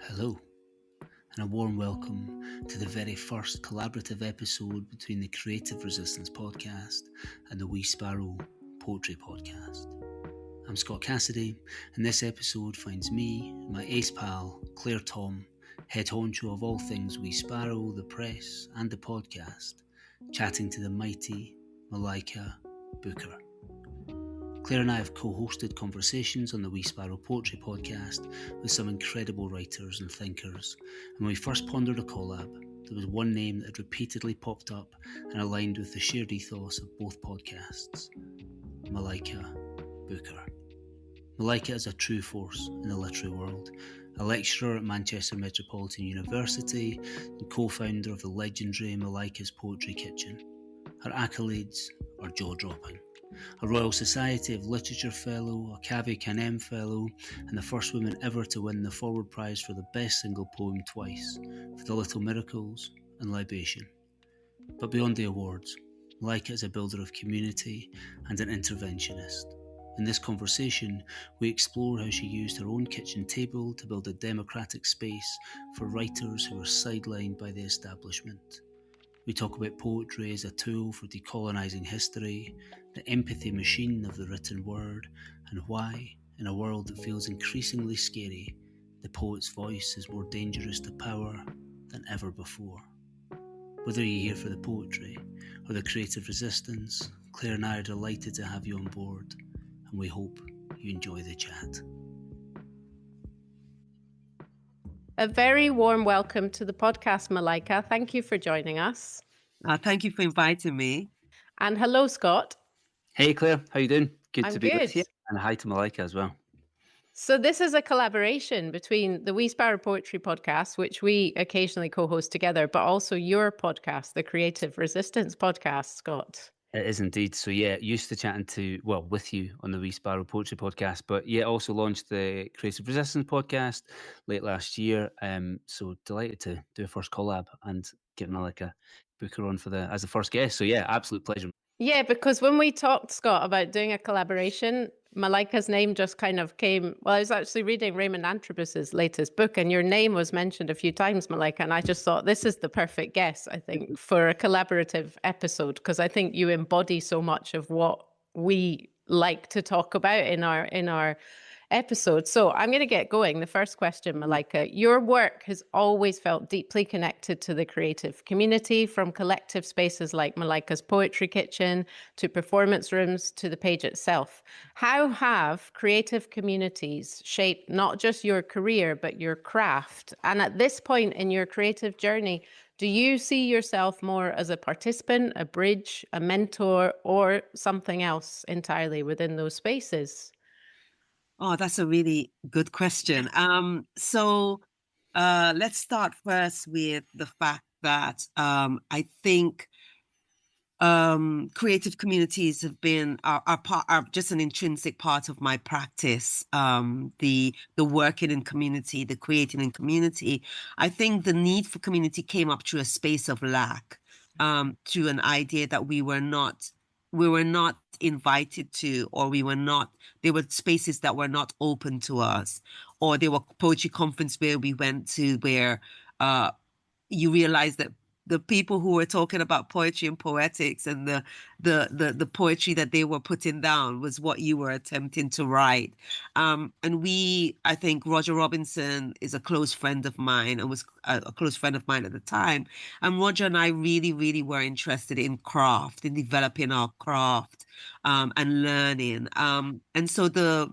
Hello, and a warm welcome to the very first collaborative episode between the Creative Resistance Podcast and the Wee Sparrow Poetry Podcast. I'm Scott Cassidy, and this episode finds me and my ace pal, Claire Thom, head honcho of all things Wee Sparrow, the press, and the podcast, chatting to the mighty Malika Booker. Claire and I have co-hosted conversations on the Wee Sparrow Poetry Podcast with some incredible writers and thinkers, and when we first pondered a collab, there was one name that had repeatedly popped up and aligned with the shared ethos of both podcasts: Malika Booker. Malika is a true force in the literary world, a lecturer at Manchester Metropolitan University and co-founder of the legendary Malika's Poetry Kitchen. Her accolades are jaw-dropping. A Royal Society of Literature Fellow, a Cavie Canem Fellow, and the first woman ever to win the Forward Prize for the Best Single Poem twice, for The Little Miracles and Libation. But beyond the awards, Malika is a builder of community and an interventionist. In this conversation, we explore how she used her own kitchen table to build a democratic space for writers who were sidelined by the establishment. We talk about poetry as a tool for decolonising history, the empathy machine of the written word, and why, in a world that feels increasingly scary, the poet's voice is more dangerous to power than ever before. Whether you're here for the poetry or the creative resistance, Claire and I are delighted to have you on board, and we hope you enjoy the chat. A very warm welcome to the podcast, Malika. Thank you for joining us. Thank you for inviting me. And hello, Scott. Hey Claire, how you doing? Good I'm to be good. with you. And hi to Malika as well. So this is a collaboration between the Wee Sparrow Poetry Podcast, which we occasionally co-host together, but also your podcast, the Creative Resistance Podcast, Scott. It is indeed. So yeah, used to chatting with you on the Wee Sparrow Poetry Podcast, but yeah, also launched the Creative Resistance Podcast late last year. So delighted to do a first collab and get Malika Booker on as the first guest. So yeah, absolute pleasure. Yeah, because when we talked, Scott, about doing a collaboration, Malika's name just kind of came. Well, I was actually reading Raymond Antrobus's latest book, and your name was mentioned a few times, Malika, and I just thought this is the perfect guest, I think, for a collaborative episode, because I think you embody so much of what we like to talk about in our episode. So I'm going to get going. The first question, Malika, your work has always felt deeply connected to the creative community, from collective spaces like Malika's Poetry Kitchen to performance rooms to the page itself. How have creative communities shaped not just your career, but your craft? And at this point in your creative journey, do you see yourself more as a participant, a bridge, a mentor, or something else entirely within those spaces? Oh, that's a really good question. So let's start first with the fact that I think creative communities have been are just an intrinsic part of my practice. The working in community, the creating in community. I think the need for community came up through a space of lack, through an idea that we were not invited to, or there were spaces that were not open to us, or there were poetry conference where we went to where you realize that the people who were talking about poetry and poetics and the poetry that they were putting down was what you were attempting to write. And I think Roger Robinson is a close friend of mine and was a close friend of mine at the time. And Roger and I really, really were interested in craft, in developing our craft, and learning. And so the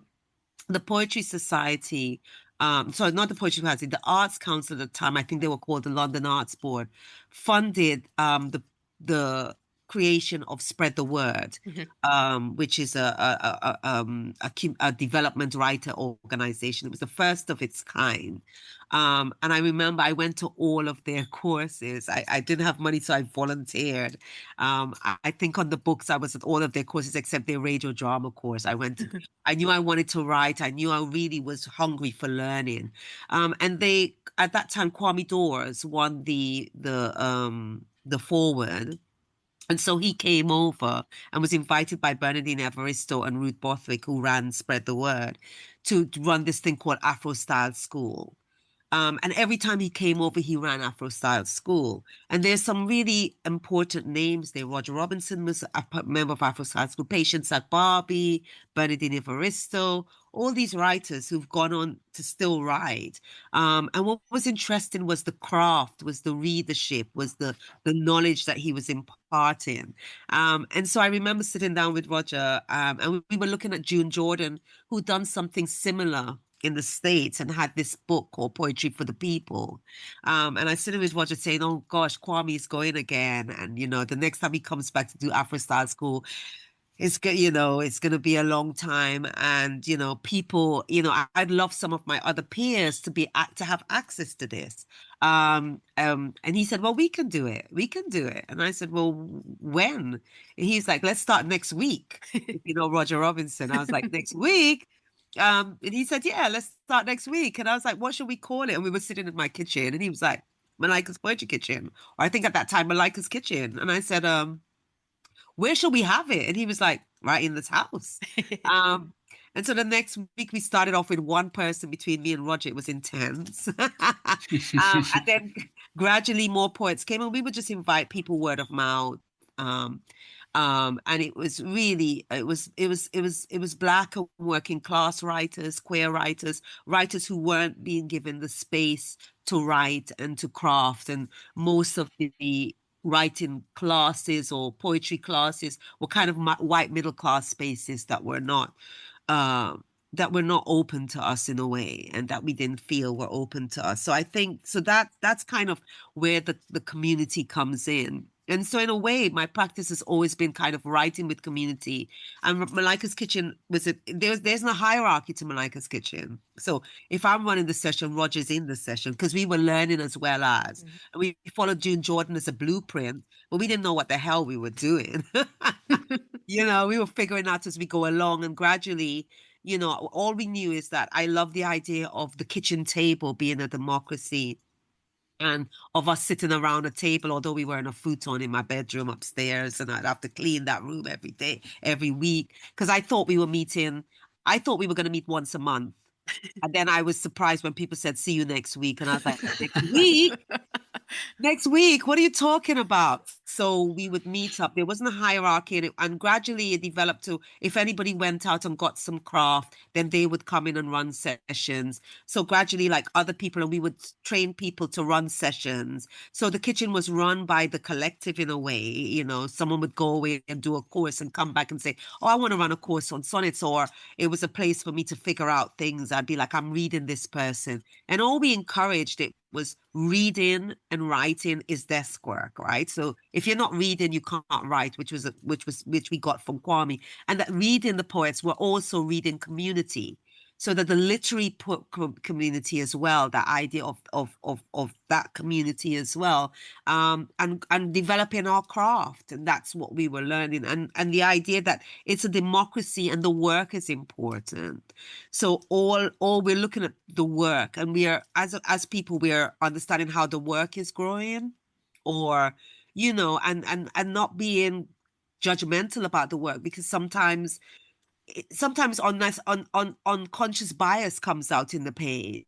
Poetry Society, sorry, not the Poetry Society, the Arts Council at the time, I think they were called the London Arts Board, funded the creation of Spread the Word, which is a development writer organization. It was the first of its kind. And I remember I went to all of their courses. I didn't have money, so I volunteered. I think on the books, I was at all of their courses except their radio drama course. I knew I wanted to write. I knew I really was hungry for learning. And they, at that time, Kwame Dawes won the forward. And so he came over and was invited by Bernardine Evaristo and Ruth Bothwick, who ran Spread the Word, to run this thing called Afro Style School. And every time he came over, he ran Afro Style School. And there's some really important names there. Roger Robinson was a member of Afro Style School, Patience Barbie, Bernardine Evaristo, all these writers who've gone on to still write. And what was interesting was the craft, was the readership, was the knowledge that he was imparting. And so I remember sitting down with Roger, and we were looking at June Jordan, who'd done something similar in the States and had this book called Poetry for the People. And I sitting with Roger saying, oh gosh, Kwame is going again. And, the next time he comes back to do Afro Style School, it's going to be a long time. And, people, I'd love some of my other peers to have access to this. And he said, well, we can do it. We can do it. And I said, well, when? And he's like, let's start next week. Roger Robinson. I was like, next week? And he said, yeah, let's start next week. And I was like, what should we call it? And we were sitting in my kitchen and he was like, Malika's Poetry Kitchen. Or I think at that time, Malika's Kitchen. And I said, where shall we have it? And he was like, right in this house. And so the next week we started off with one person between me and Roger. It was intense. And then gradually more poets came and we would just invite people word of mouth. And it was really, it was Black and working class writers, queer writers, writers who weren't being given the space to write and to craft. And most of the writing classes or poetry classes were kind of white middle class spaces that were not open to us in a way, and that we didn't feel were open to us. So I think that's kind of where the community comes in. And so in a way, my practice has always been kind of writing with community. And Malika's Kitchen there's no hierarchy to Malika's Kitchen. So if I'm running the session, Roger's in the session, because we were learning as well as. And we followed June Jordan as a blueprint, but we didn't know what the hell we were doing. We were figuring out as we go along, and gradually, all we knew is that I love the idea of the kitchen table being a democracy, and of us sitting around a table, although we were in a futon in my bedroom upstairs, and I'd have to clean that room every day, every week, because I thought we were going to meet once a month. And then I was surprised when people said, see you next week. And I was like, next week? Next week? What are you talking about? So we would meet up. There wasn't a hierarchy. And gradually it developed to, if anybody went out and got some craft, then they would come in and run sessions. So gradually, like other people, and we would train people to run sessions. So the kitchen was run by the collective in a way. Someone would go away and do a course and come back and say, oh, I want to run a course on sonnets. Or it was a place for me to figure out things. I'd be like, I'm reading this person. And all we encouraged it was reading and writing is desk work, right? So if you're not reading, you can't write, which we got from Kwame. And that reading the poets were also reading community. So that the literary community as well, the idea of that community as well, and developing our craft, and that's what we were learning, and the idea that it's a democracy and the work is important. So all we're looking at the work, and we are as people, we are understanding how the work is growing, or and not being judgmental about the work, because sometimes unconscious bias comes out in the page,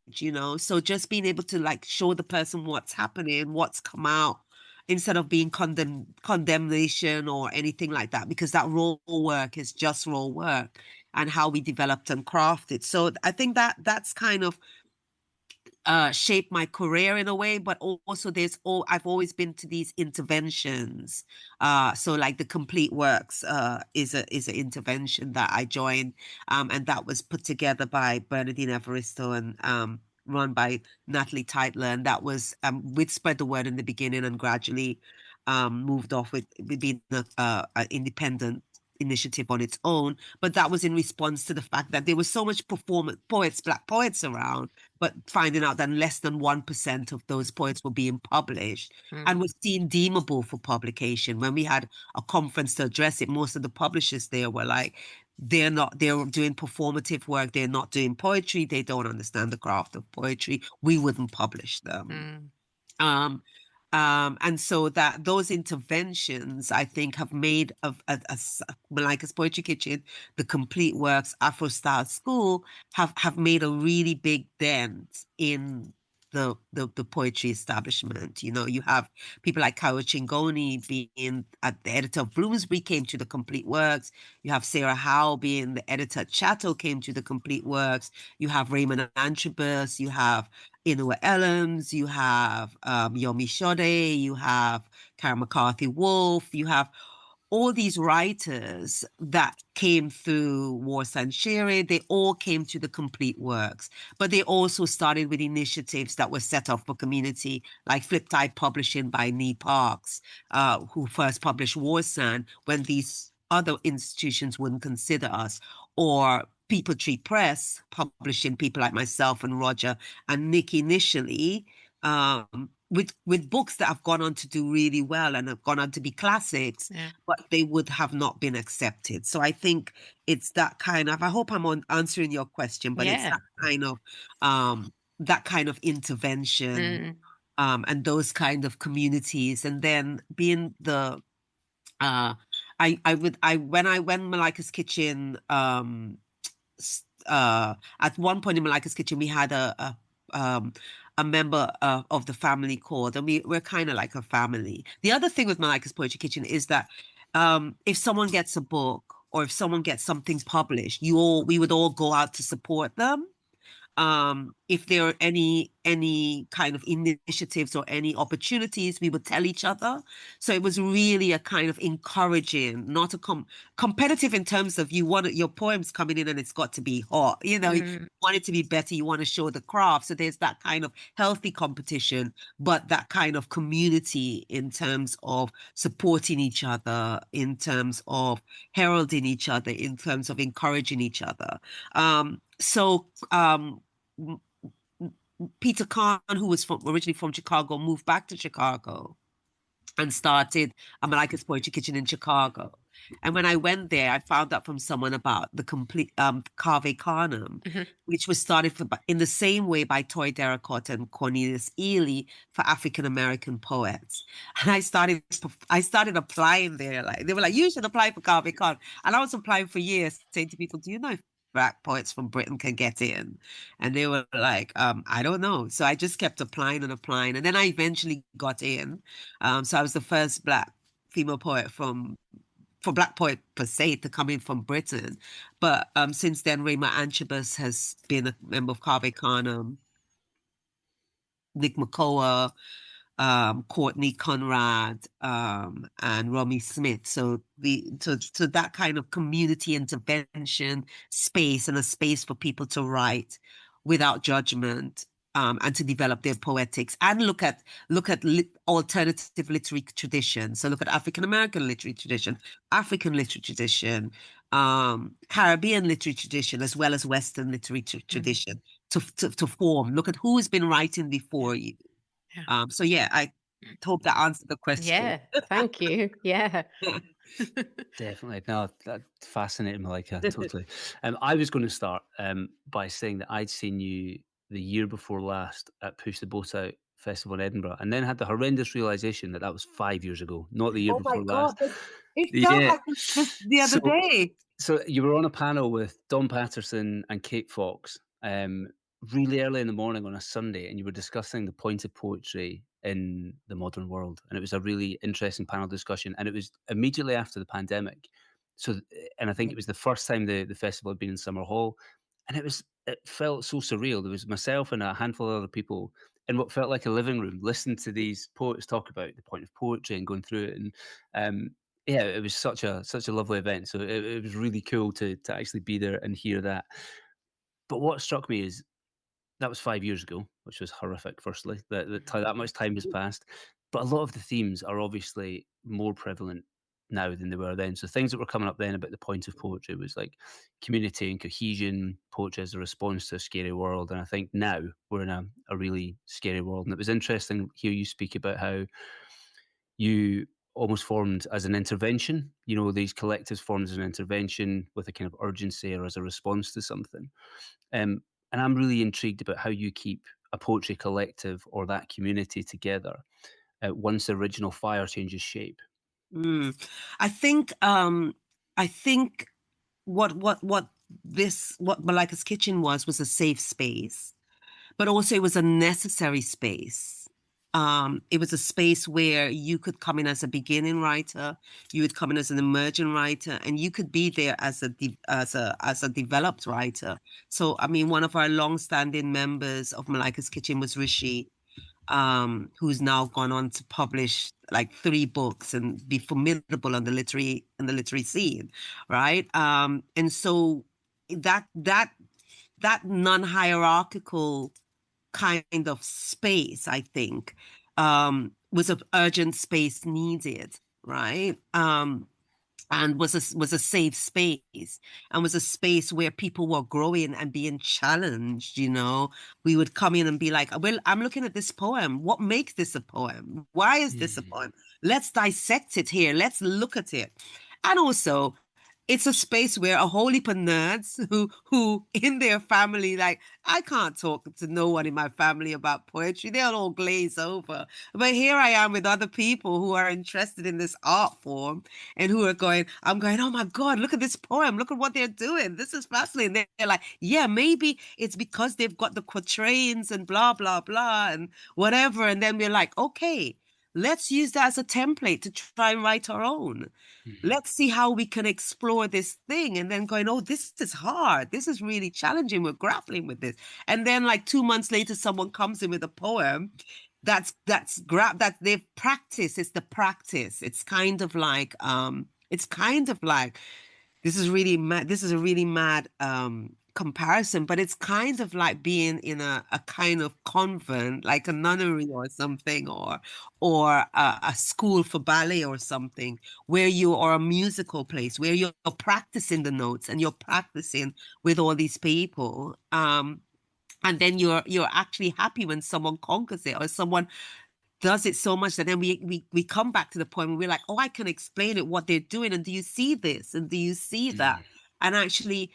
so just being able to like show the person what's happening, what's come out, instead of being condemnation or anything like that, because that raw work is just raw work, and how we developed and crafted. So I think that's kind of shaped my career in a way, but also I've always been to these interventions. So like the Complete Works is an intervention that I joined, and that was put together by Bernardine Evaristo and run by Natalie Teitler, and that was we'd spread the word in the beginning and gradually moved off with being an independent initiative on its own. But that was in response to the fact that there was so much Black poets around, but finding out that less than 1% of those poets were being published and was seen deemable for publication. When we had a conference to address it, most of the publishers there were like, they're doing performative work, they're not doing poetry, they don't understand the craft of poetry, we wouldn't publish them. And so that those interventions, I think, have made of Malika's Poetry Kitchen, the Complete Works, Afro Style School have made a really big dent in the poetry establishment. You know, you have people like Karo Chingoni being the editor of Bloomsbury, came to the complete works. You have Sarah Howe being the editor at Chatto, came to the complete works. You have Raymond Antrobus, you have Inua Ellams, you have Yomi Shode, you have Karen McCarthy Wolf, you have all these writers that came through Wars and Shere, they all came to the complete works, but they also started with initiatives that were set up for community, like Fliptide Publishing by Nee Parks, who first published Warsan when these other institutions wouldn't consider us, or People Tree Press, publishing people like myself and Roger and Nick initially, with books that have gone on to do really well and have gone on to be classics, but they would have not been accepted. So I think it's that kind of, I hope I'm answering your question, but it's that kind of intervention, and those kind of communities. And then being the, when Malika's Kitchen, at one point in Malika's Kitchen, we had a member of the family called, and we're kind of like a family. The other thing with Malika's Poetry Kitchen is that if someone gets a book or if someone gets something published, we would all go out to support them. If there are any kind of initiatives or any opportunities, we would tell each other. So it was really a kind of encouraging, not a competitive in terms of you want your poems coming in and it's got to be hot, you know, you want it to be better, you want to show the craft. So there's that kind of healthy competition, but that kind of community in terms of supporting each other, in terms of heralding each other, in terms of encouraging each other. Peter Kahn, who was originally from Chicago, moved back to Chicago and started Malika's Poetry Kitchen in Chicago. And when I went there, I found out from someone about the complete Cave Carnum, which was started in the same way by Toy Derricott and Cornelius Ely for African American poets. And I started applying there. Like they were like, you should apply for Cave Carnum. And I was applying for years, saying to people, do you know if Black poets from Britain can get in? And they were like, I don't know. So I just kept applying and applying. And then I eventually got in. So I was the first Black female poet for Black poet per se to come in from Britain. But since then, Raymond Antrobus has been a member of Cave Carnum, Nick McCullough, Courtney Conrad, and Romy Smith. So that kind of community intervention space, and a space for people to write without judgment, and to develop their poetics and look at alternative literary traditions. So look at African American literary tradition, African literary tradition, Caribbean literary tradition, as well as Western literary tradition, to form. Look at who has been writing before you. So yeah, I hope that answered the question. Yeah, thank you. Yeah. Definitely. No, that's fascinating, Malika. Totally. I was going to start by saying that I'd seen you the year before last at Push the Boat Out Festival in Edinburgh, and then had the horrendous realization that was 5 years ago, not the year before last. It felt like just the other day. So you were on a panel with Don Patterson and Kate Fox, really early in the morning on a Sunday, and you were discussing the point of poetry in the modern world. And it was a really interesting panel discussion, and it was immediately after the pandemic. So, and I think it was the first time the festival had been in Summer Hall, and it felt so surreal. There was myself and a handful of other people in what felt like a living room, listening to these poets talk about the point of poetry and going through it. And yeah, it was such a lovely event. So it was really cool to actually be there and hear that. But what struck me is that was 5 years ago, which was horrific, firstly, that much time has passed. But a lot of the themes are obviously more prevalent now than they were then. So things that were coming up then about the point of poetry was like community and cohesion, poetry as a response to a scary world. And I think now we're in a really scary world. And it was interesting to hear you speak about how you almost formed as an intervention, these collectives formed as an intervention with a kind of urgency or as a response to something. And I'm really intrigued about how you keep a poetry collective or that community together once the original fire changes shape. I think what Malika's Kitchen was a safe space, but also it was a necessary space. It was a space where you could come in as a beginning writer, you would come in as an emerging writer, and you could be there as a developed writer. So, I mean, one of our long-standing members of Malika's Kitchen was Rishi, who's now gone on to publish like 3 books and be formidable on the literary scene, right? And so that non-hierarchical kind of space, I think, was an urgent space needed, right? And was a safe space, and was a space where people were growing and being challenged. We would come in and be like, well, I'm looking at this poem. What makes this a poem? Why is this a poem? Let's dissect it here. Let's look at it. And also, it's a space where a whole heap of nerds who in their family, like, I can't talk to no one in my family about poetry. They'll all glaze over. But here I am with other people who are interested in this art form and who are I'm going, oh my God, look at this poem. Look at what they're doing. This is fascinating. They're like, yeah, maybe it's because they've got the quatrains and blah, blah, blah, and whatever. And then we're like, okay, let's use that as a template to try and write our own. Let's see how we can explore this thing. And then going, oh, this is hard. This is really challenging. We're grappling with this. And then like 2 months later, someone comes in with a poem that they've practiced. It's the practice. It's kind of like, this is really mad. This is a really mad comparison, but it's kind of like being in a kind of convent, like a nunnery or something, or a school for ballet or something, or a musical place where you're practicing the notes and you're practicing with all these people. And then you're actually happy when someone conquers it or someone does it so much that then we come back to the point where we're like, oh, I can explain it, what they're doing. And do you see this? And do you see that? And actually,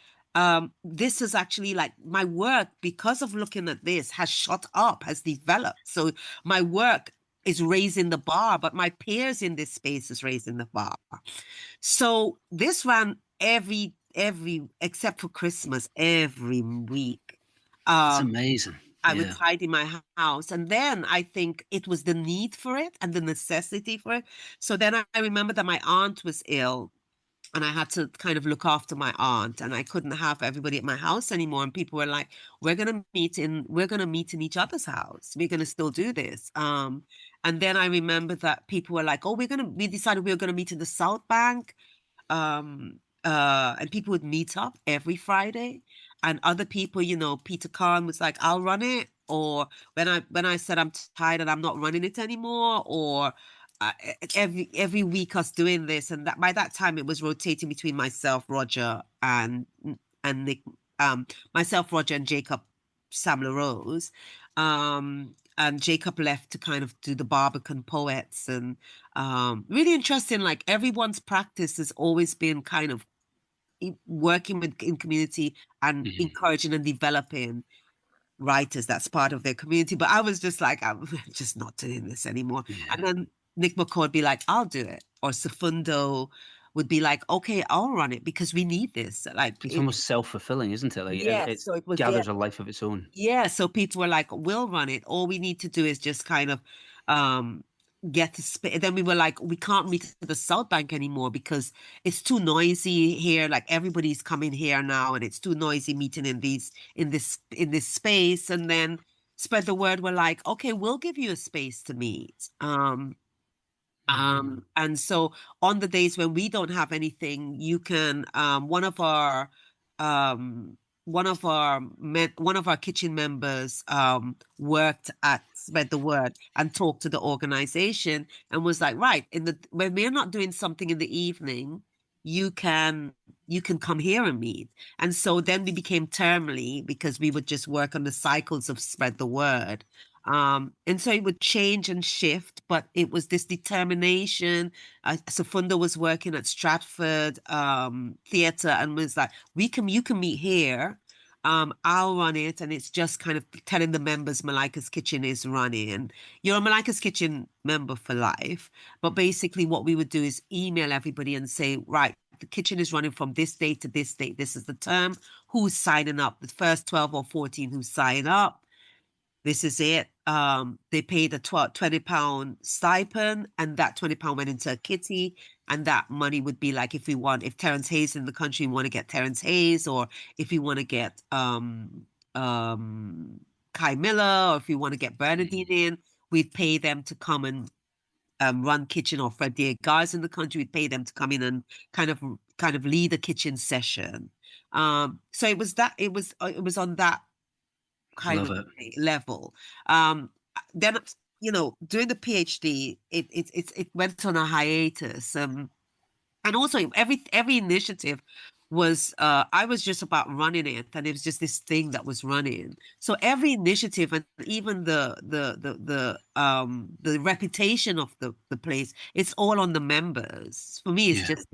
this is actually like my work, because of looking at this, has shot up, has developed. So my work is raising the bar, but my peers in this space is raising the bar. So this ran every except for Christmas, every week. It's amazing. I would tidy my house. And then I think it was the need for it and the necessity for it. So then I remember that my aunt was ill and I had to kind of look after my aunt, and I couldn't have everybody at my house anymore. And people were like, we're going to meet in each other's house. We're going to still do this. And then I remember that people were like, oh, we decided we were going to meet in the South Bank. And people would meet up every Friday. And other people, Peter Khan was like, I'll run it. Or when I said I'm tired and I'm not running it anymore, or every week us doing this, and that by that time it was rotating between myself, Roger, and Nick, myself, Roger, and Jacob Sam LaRose. And Jacob left to kind of do the Barbican Poets, and really interesting. Like everyone's practice has always been kind of working in community and encouraging and developing writers. That's part of their community. But I was just like, I'm just not doing this anymore. And then Nick McCord would be like, I'll do it. Or Safundo would be like, okay, I'll run it because we need this. Like it's almost self-fulfilling, isn't it? Like so it was, gathers a life of its own. Yeah. So people were like, we'll run it. All we need to do is just kind of get to space. Then we were like, we can't meet at the South Bank anymore because it's too noisy here. Like everybody's coming here now, and it's too noisy meeting in this space. And then spread the word. We're like, okay, we'll give you a space to meet. And so on the days when we don't have anything, you can one of our kitchen members worked at Spread the Word and talked to the organization and was like, right, when we're not doing something in the evening, you can come here and meet. And so then we became termly because we would just work on the cycles of Spread the Word. And so it would change and shift, but it was this determination. Safunda was working at Stratford Theatre and was like, you can meet here. I'll run it. And it's just kind of telling the members Malika's Kitchen is running. You're a Malika's Kitchen member for life. But basically what we would do is email everybody and say, right, the kitchen is running from this date to this date. This is the term. Who's signing up? The first 12 or 14 who sign up. this is it. They paid a £20 stipend, and that £20 went into a kitty, and that money would be like, if Terence Hayes in the country, we want to get Terence Hayes, or if you want to get Kai Miller, or if you want to get Bernadine in, we'd pay them to come and run kitchen, or Fred Guys in the country, we'd pay them to come in and kind of lead a kitchen session. So it was on that kind Love of it. level. Then, during the PhD, it went on a hiatus. And also every initiative was, I was just about running it, and it was just this thing that was running. So every initiative, and even the reputation of the place, it's all on the members. For me, it's just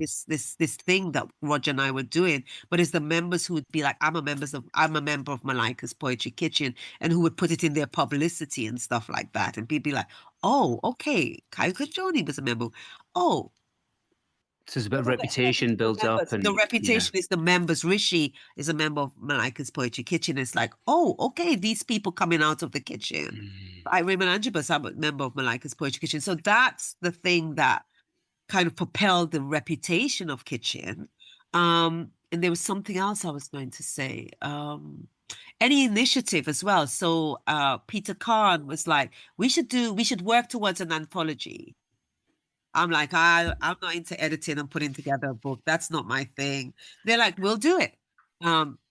this thing that Roger and I were doing, but it's the members who would be like, I'm a member of Malika's Poetry Kitchen, and who would put it in their publicity and stuff like that. And people be like, oh, okay, Kaiko Joni was a member. Oh, so there's a bit of reputation builds up, and the reputation is the members. Rishi is a member of Malika's Poetry Kitchen. It's like, oh, okay, these people coming out of the kitchen. Raymond Angebus, I'm a member of Malika's Poetry Kitchen. So that's the thing that kind of propelled the reputation of kitchen. And there was something else I was going to say. Any initiative as well. So Peter Kahn was like, we should work towards an anthology. I'm like, I'm not into editing and putting together a book. That's not my thing. They're like, we'll do it.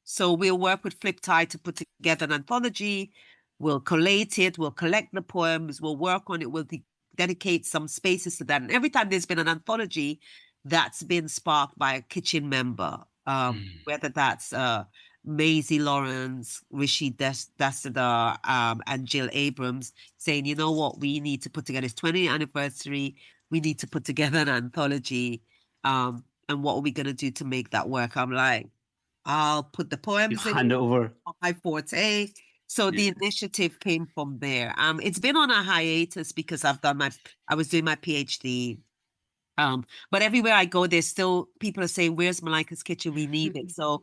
So we'll work with Fliptide to put together an anthology. We'll collate it. We'll collect the poems. We'll work on it. We'll dedicate some spaces to that. And every time there's been an anthology, that's been sparked by a kitchen member, whether that's Maisie Lawrence, Rishi Dassadar, and Jill Abrams, saying, you know what, we need to put together this 20th anniversary. We need to put together an anthology. And what are we going to do to make that work? I'm like, I'll put the poems in. Hand it over. My forte. So the initiative came from there. It's been on a hiatus because I was doing my PhD. But everywhere I go, there's still people are saying, where's Malika's Kitchen? We need it. So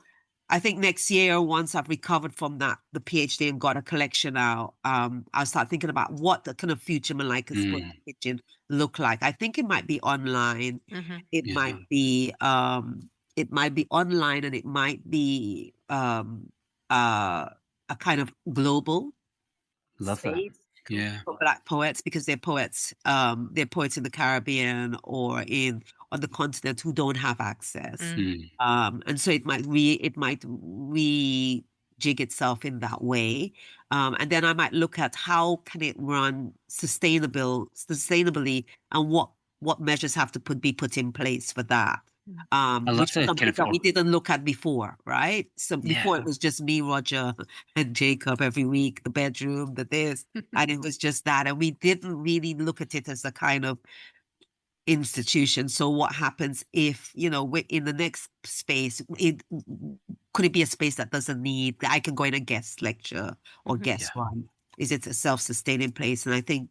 I think next year, once I've recovered from the PhD and got a collection out, I'll start thinking about what the kind of future Malika's Kitchen look like. I think it might be online. It might be online, and it might be a kind of global space. For Black poets, because they're poets in the Caribbean or on the continent who don't have access. And so it might rejig itself in that way. And then I might look at how can it run sustainably, and what measures have to be put in place for that. Which is something that we didn't look at before, right? So before it was just me, Roger, and Jacob every week, the bedroom, the this, and it was just that. And we didn't really look at it as a kind of institution. So what happens if, we're in the next space, could it be a space that doesn't need, I can go in and guest lecture or guest one? Is it a self-sustaining place? And I think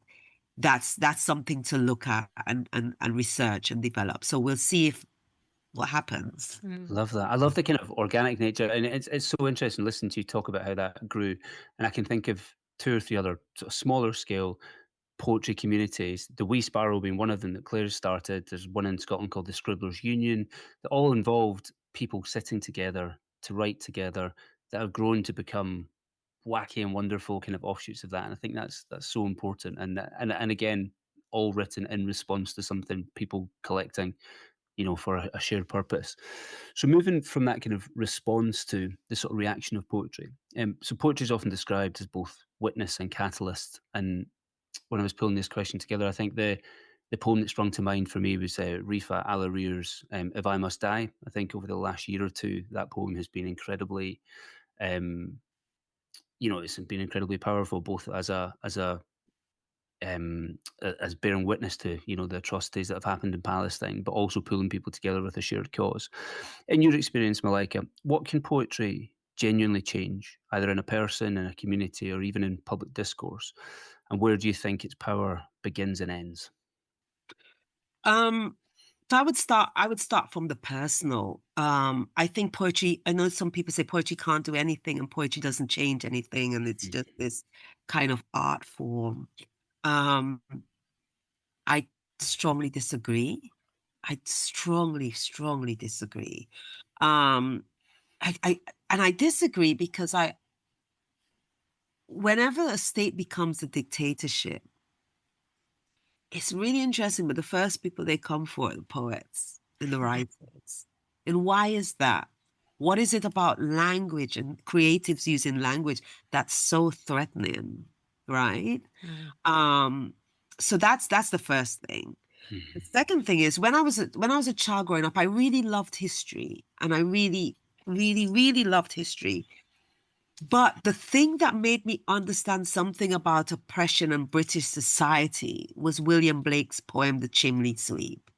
that's something to look at and research and develop. So we'll see what happens. Love that. I love the kind of organic nature, and it's so interesting listening to you talk about how that grew. And I can think of 2 or 3 other sort of smaller scale poetry communities, the Wee Sparrow being one of them that Claire started. There's one in Scotland called the Scribblers Union, that all involved people sitting together to write together, that have grown to become wacky and wonderful kind of offshoots of that. And I think that's so important. And again, all written in response to something, people collecting, for a shared purpose. So moving from that kind of response to the sort of reaction of poetry. So poetry is often described as both witness and catalyst. And when I was pulling this question together, I think the poem that sprung to mind for me was Rifa Alarir's If I Must Die. I think over the last year or two, that poem has been incredibly, it's been incredibly powerful, both as bearing witness to, the atrocities that have happened in Palestine, but also pulling people together with a shared cause. In your experience, Malika, what can poetry genuinely change, either in a person, in a community, or even in public discourse? And where do you think its power begins and ends? So I would start from the personal. I think poetry, I know some people say poetry can't do anything and poetry doesn't change anything, and it's just this kind of art form. Um, I strongly disagree. I strongly, strongly disagree. Um, I and I disagree because whenever a state becomes a dictatorship, it's really interesting, but the first people they come for are the poets and the writers. And why is that? What is it about language and creatives using language that's so threatening, right? So that's the first thing. The second thing is when I was a child growing up, I really loved history, and I really, really, really loved history. But the thing that made me understand something about oppression and British society was William Blake's poem, The Chimney Sweep.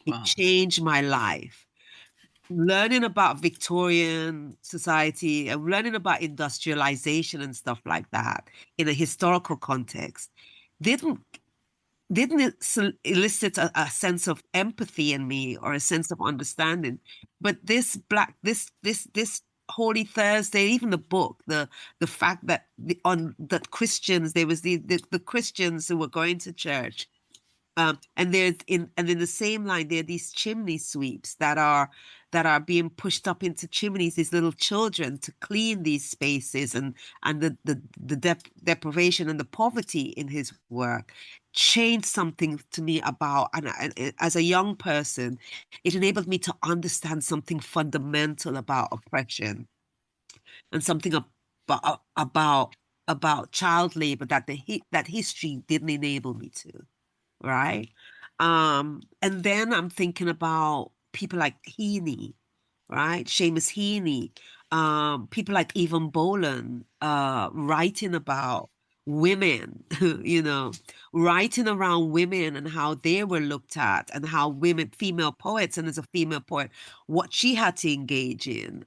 It Wow. changed my life. Learning about Victorian society and learning about industrialization and stuff like that in a historical context didn't elicit a sense of empathy in me or a sense of understanding. But this Holy Thursday, even the book, the fact that that Christians, there was the Christians who were going to church, and in the same line, there are these chimney sweeps that are being pushed up into chimneys, these little children to clean these spaces, and the deprivation and the poverty in his work changed something to me about, and as a young person, it enabled me to understand something fundamental about oppression and something about child labor that history didn't enable me to. Right. And then I'm thinking about people like Heaney, right? Seamus Heaney, people like Evan Boland, writing about women, writing around women and how they were looked at, and how female poets, and as a female poet, what she had to engage in,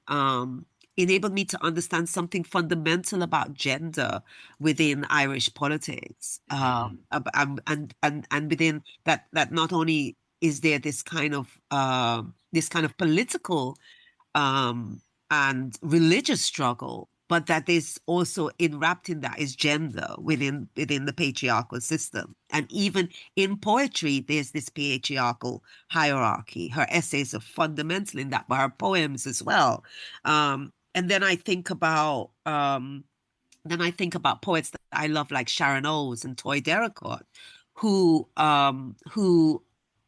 enabled me to understand something fundamental about gender within Irish politics. And within that not only is there this kind of political and religious struggle, but that is also enwrapped in that is gender within the patriarchal system. And even in poetry, there's this patriarchal hierarchy. Her essays are fundamental in that, but her poems as well. And then I think about poets that I love, like Sharon Owes and Toy Derricotte, who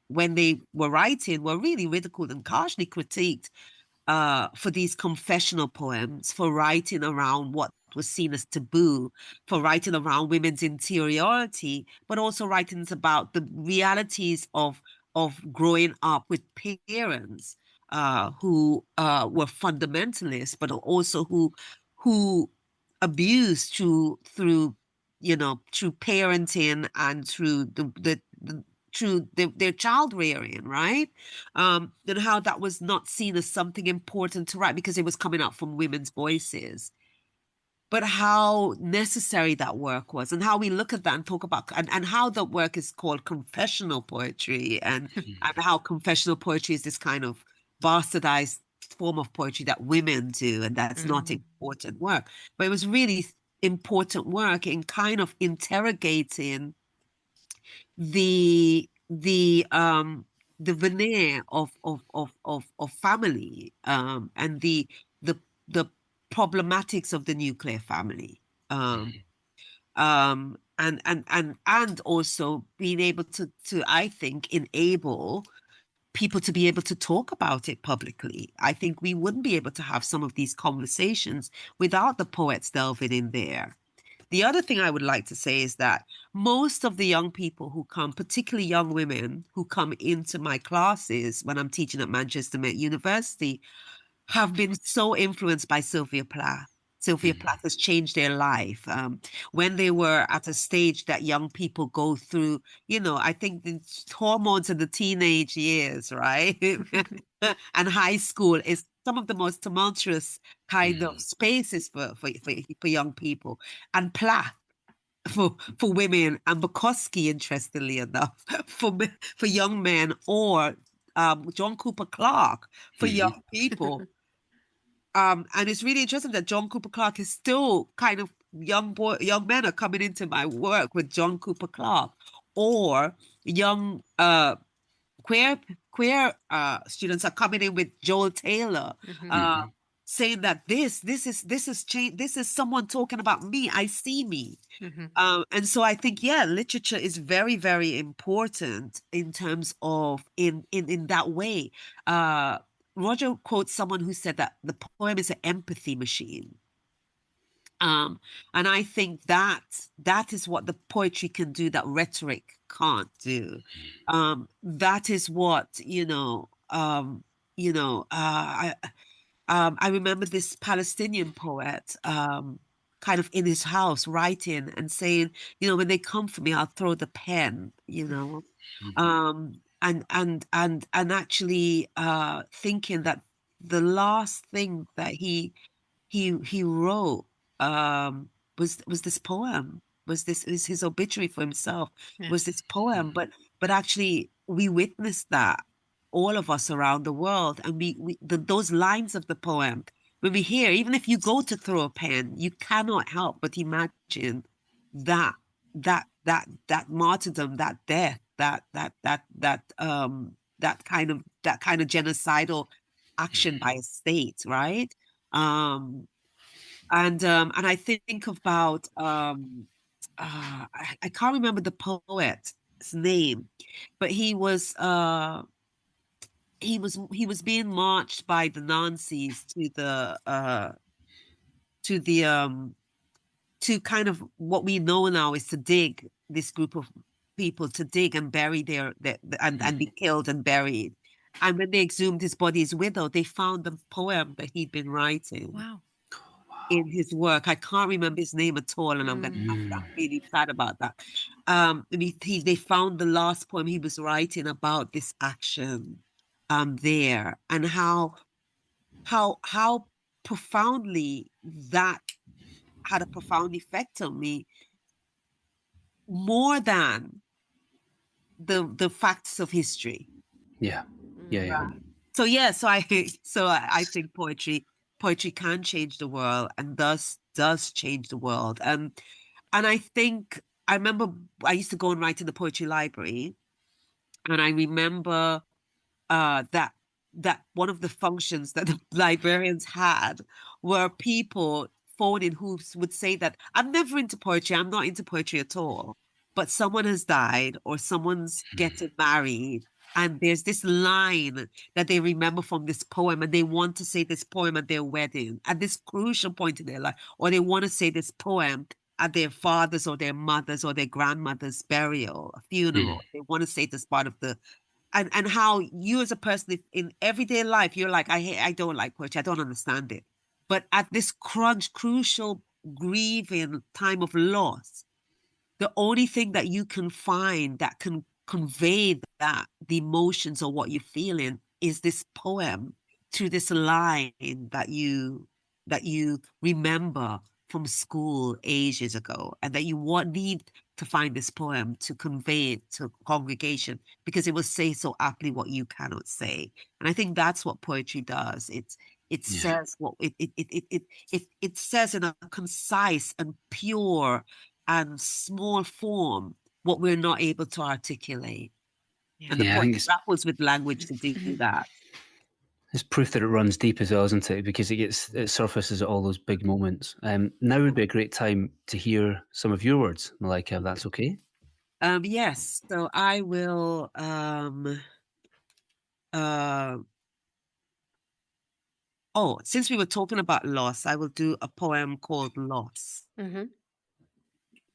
when they were writing were really ridiculed and harshly critiqued for these confessional poems, for writing around what was seen as taboo, for writing around women's interiority, but also writings about the realities of growing up with parents who were fundamentalists, but also who abused through parenting and through their child rearing, right? And how that was not seen as something important to write because it was coming out from women's voices. But how necessary that work was, and how we look at that and talk about, and how the work is called confessional poetry, and how confessional poetry is this kind of bastardized form of poetry that women do, and that's not important work. But it was really important work in kind of interrogating the veneer of family, and the problematics of the nuclear family, and also being able to I think enable people to be able to talk about it publicly. I think we wouldn't be able to have some of these conversations without the poets delving in there. The other thing I would like to say is that most of the young people who come, particularly young women who come into my classes when I'm teaching at Manchester Met University, have been so influenced by Sylvia Plath. Sylvia Plath has changed their life. When they were at a stage that young people go through, I think the hormones in the teenage years, right? And high school is some of the most tumultuous kind of spaces for young people. And Plath for women, and Bukowski, interestingly enough, for young men, or John Cooper Clarke for young people. And it's really interesting that John Cooper Clarke is still kind of young men are coming into my work with John Cooper Clarke, or young queer students are coming in with Joel Taylor, saying that this is change. This is someone talking about me. I see me. And so I think, literature is very, very important in terms of in that way. Roger quotes someone who said that the poem is an empathy machine. And I think that is what the poetry can do that rhetoric can't do. That is what, I remember this Palestinian poet, kind of in his house writing and saying, when they come for me, I'll throw the pen, and actually thinking that the last thing that he wrote was this poem, was his obituary for himself, was this poem, but actually we witnessed that, all of us around the world, and those lines of the poem, when we hear, even if you go to throw a pen, you cannot help but imagine that martyrdom, that death, that kind of genocidal action by a state, right? And I think about I can't remember the poet's name, but he was being marched by the Nazis to kind of what we know now is to dig, this group of people to dig and bury and be killed and buried. And when they exhumed his body's widow, they found the poem that he'd been writing. Wow. In his work. I can't remember his name at all, and I'm really sad about that. They found the last poem he was writing about this action there, and how profoundly that had a profound effect on me, more than the facts of history. Yeah. So I think poetry can change the world, and does change the world. And I think, I remember I used to go and write in the poetry library, and I remember that one of the functions that the librarians had were people phoning who would say that, I'm never into poetry, I'm not into poetry at all, but someone has died or someone's getting married, and there's this line that they remember from this poem, and they want to say this poem at their wedding, at this crucial point in their life, or they want to say this poem at their father's or their mother's or their grandmother's burial, a funeral. They want to say this part of the, and how you as a person in everyday life, you're like, I don't like poetry, I don't understand it. But at this crucial grieving time of loss, the only thing that you can find that can convey that, the emotions or what you're feeling, is this poem, through this line that you remember from school ages ago, and that you need to find this poem to convey it to congregation, because it will say so aptly what you cannot say. And I think that's what poetry does. It says what it says in a concise and pure and small form what we're not able to articulate. And the poet grapples with language to do that. It's proof that it runs deep as well, isn't it? Because it surfaces at all those big moments. Now would be a great time to hear some of your words, Malika, if that's okay. Yes. So I will since we were talking about loss, I will do a poem called Loss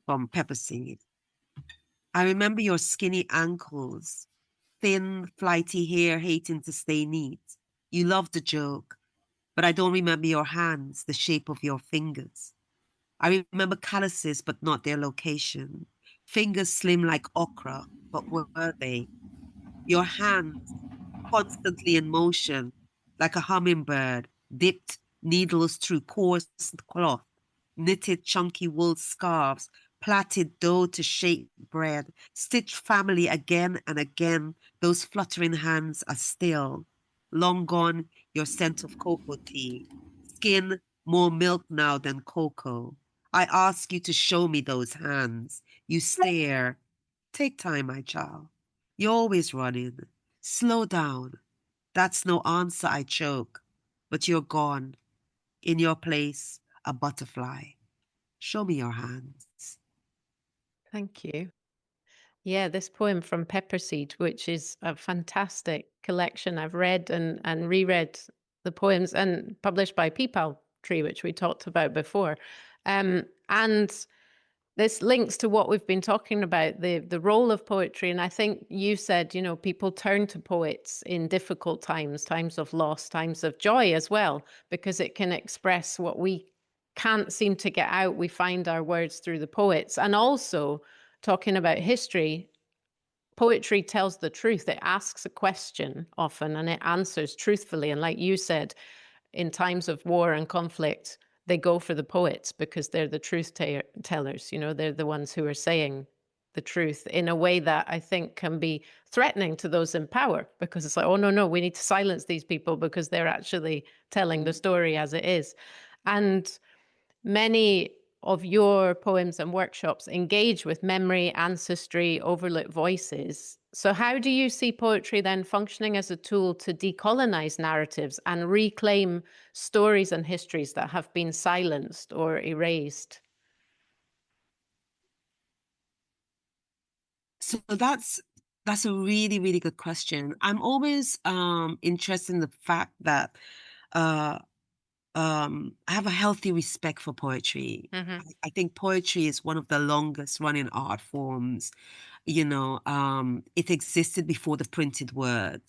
from Pepper Seed. I remember your skinny ankles, thin, flighty hair hating to stay neat. You loved a joke, but I don't remember your hands, the shape of your fingers. I remember calluses, but not their location. Fingers slim like okra, but were they? Your hands constantly in motion, like a hummingbird, dipped needles through coarse cloth, knitted chunky wool scarves, plaited dough to shape bread, stitched family again and again. Those fluttering hands are still. Long gone your scent of cocoa tea, skin more milk now than cocoa. I ask you to show me those hands. You stare. Take time, my child. You're always running. Slow down. That's no answer, I choke. But you're gone. In your place, a butterfly. Show me your hands. Thank you. Yeah, this poem from Pepperseed, which is a fantastic collection. I've read and reread the poems and published by Peepal Tree, which we talked about before. And this links to what we've been talking about, the role of poetry. And I think you said, you know, people turn to poets in difficult times, times of loss, times of joy as well, because it can express what we can't seem to get out. We find our words through the poets. And also, talking about history, poetry tells the truth. It asks a question often and it answers truthfully. And like you said, in times of war and conflict, they go for the poets because they're the truth tellers. You know, they're the ones who are saying the truth in a way that I think can be threatening to those in power, because it's like, oh, no, we need to silence these people because they're actually telling the story as it is. And many of your poems and workshops engage with memory, ancestry, overlooked voices. So how do you see poetry then functioning as a tool to decolonize narratives and reclaim stories and histories that have been silenced or erased? So that's a really, really good question. I'm always interested in the fact that I have a healthy respect for poetry. Mm-hmm. I think poetry is one of the longest running art forms. You know, it existed before the printed word.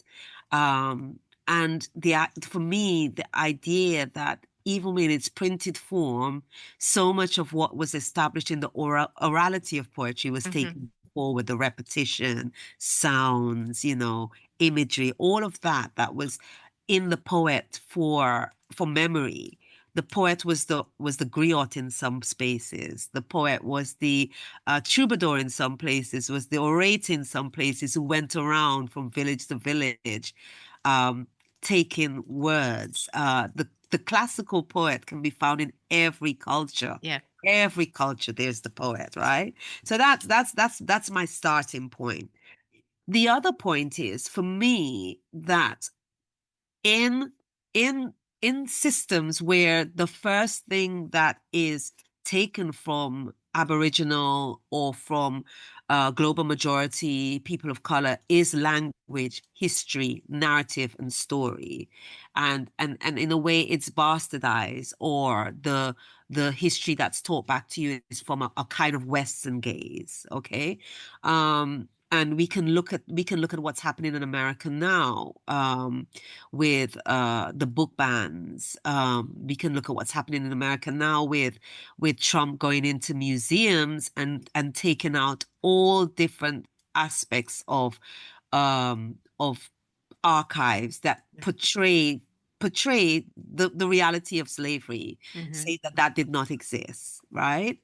And for me, the idea that even in its printed form, so much of what was established in the orality of poetry was taken forward, the repetition, sounds, you know, imagery, all of that was in the poet for memory. The poet was the griot in some spaces. The poet was the troubadour in some places, was the orator in some places, who went around from village to village, taking words. The classical poet can be found in every culture. Yeah. Every culture, there's the poet, right? So that's my starting point. The other point is, for me, that in in in systems where the first thing that is taken from Aboriginal or from global majority people of color is language, history, narrative, and story, and in a way it's bastardized, or the history that's taught back to you is from a kind of Western gaze, okay? And we can look at what's happening in America now, with the book bans. We can look at what's happening in America now with Trump going into museums and taking out all different aspects of archives that portray the reality of slavery, say that did not exist, right?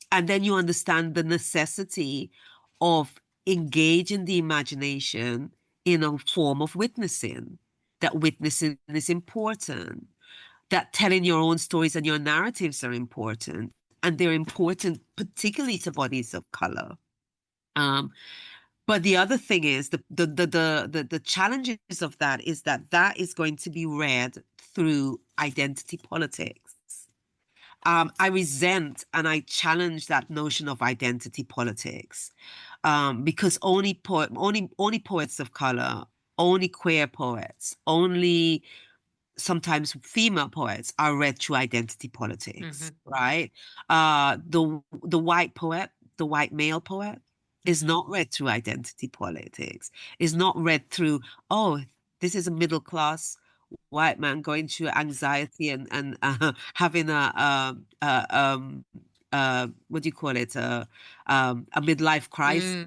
And then you understand the necessity of engaging the imagination in a form of witnessing, that witnessing is important, that telling your own stories and your narratives are important, and they're important particularly to bodies of color. But the other thing is the challenges of that is that is going to be read through identity politics. I resent and I challenge that notion of identity politics, because only poets of color, only queer poets, only sometimes female poets are read through identity politics, right? The white poet, the white male poet, is not read through identity politics. Is not read through, oh, this is a middle class white man going through anxiety and having what do you call it, a midlife crisis,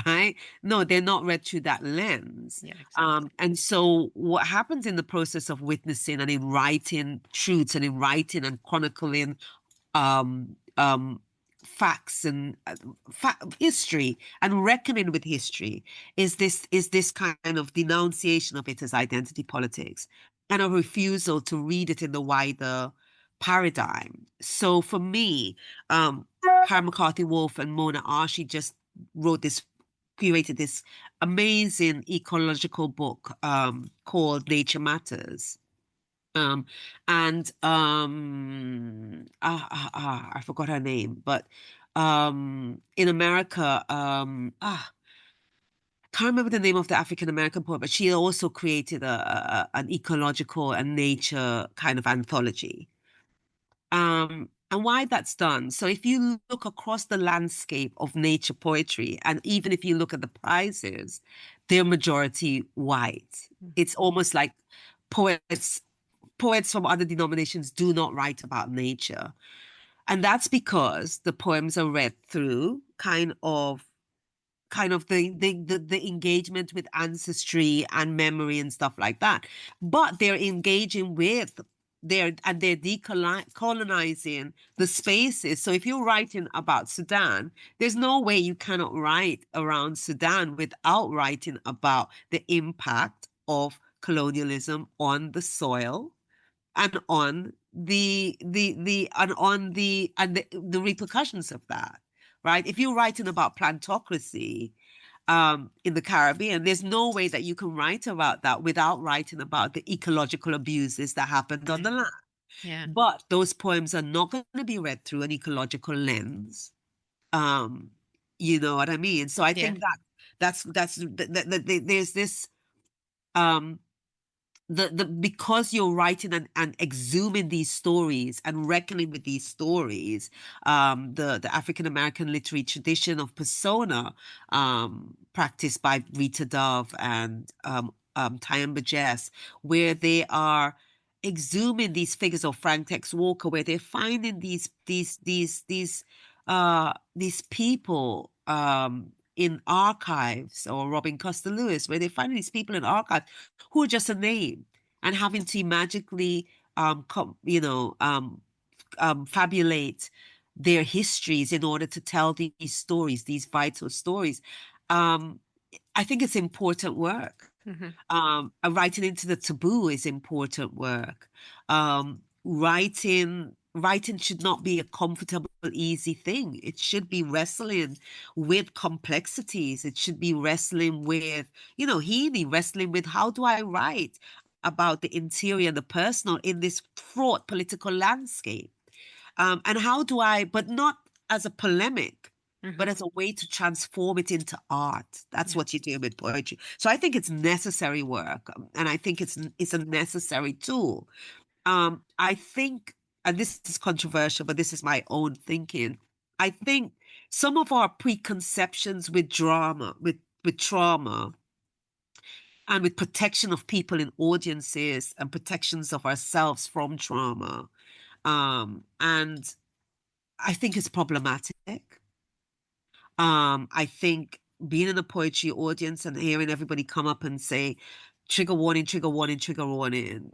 right? No, they're not read through that lens. Yeah, exactly. And so what happens in the process of witnessing and in writing truths and in writing and chronicling facts and history and reckoning with history is this kind of denunciation of it as identity politics and a refusal to read it in the wider paradigm. So for me, Karen McCarthy Wolf and Mona Ashi just created this amazing ecological book called Nature Matters. I forgot her name, but in America, can't remember the name of the African American poet, but she also created an ecological and nature kind of anthology. And why that's done. So if you look across the landscape of nature poetry, and even if you look at the prizes, they're majority white. It's almost like poets from other denominations do not write about nature. And that's because the poems are read through kind of the engagement with ancestry and memory and stuff like that. But they're engaging with they're decolonizing the spaces. So if you're writing about Sudan, there's no way you cannot write around Sudan without writing about the impact of colonialism on the soil and on the repercussions of that, right? If you're writing about plantocracy in the Caribbean, there's no way that you can write about that without writing about the ecological abuses that happened on the land. Yeah. But those poems are not going to be read through an ecological lens. You know what I mean? So I think there's this because you're writing and exhuming these stories and reckoning with these stories, the African American literary tradition of persona, practiced by Rita Dove and Tyamba Jess, where they are exhuming these figures of Frank Tex Walker, where they're finding these people in archives, or Robin Costa Lewis, where they find these people in archives who are just a name, and having to magically, fabulate their histories in order to tell these stories, these vital stories. I think it's important work. Writing into the taboo is important work. Writing should not be a comfortable, easy thing. It should be wrestling with complexities. It should be wrestling with, healing, wrestling with how do I write about the interior and the personal in this fraught political landscape? And how do I, but not as a polemic, but as a way to transform it into art. That's what you do with poetry. So I think it's necessary work, and I think it's a necessary tool. I think, and this is controversial, but this is my own thinking. I think some of our preconceptions with drama, with trauma, and with protection of people in audiences and protections of ourselves from trauma, and I think it's problematic. I think being in a poetry audience and hearing everybody come up and say, trigger warning, trigger warning, trigger warning,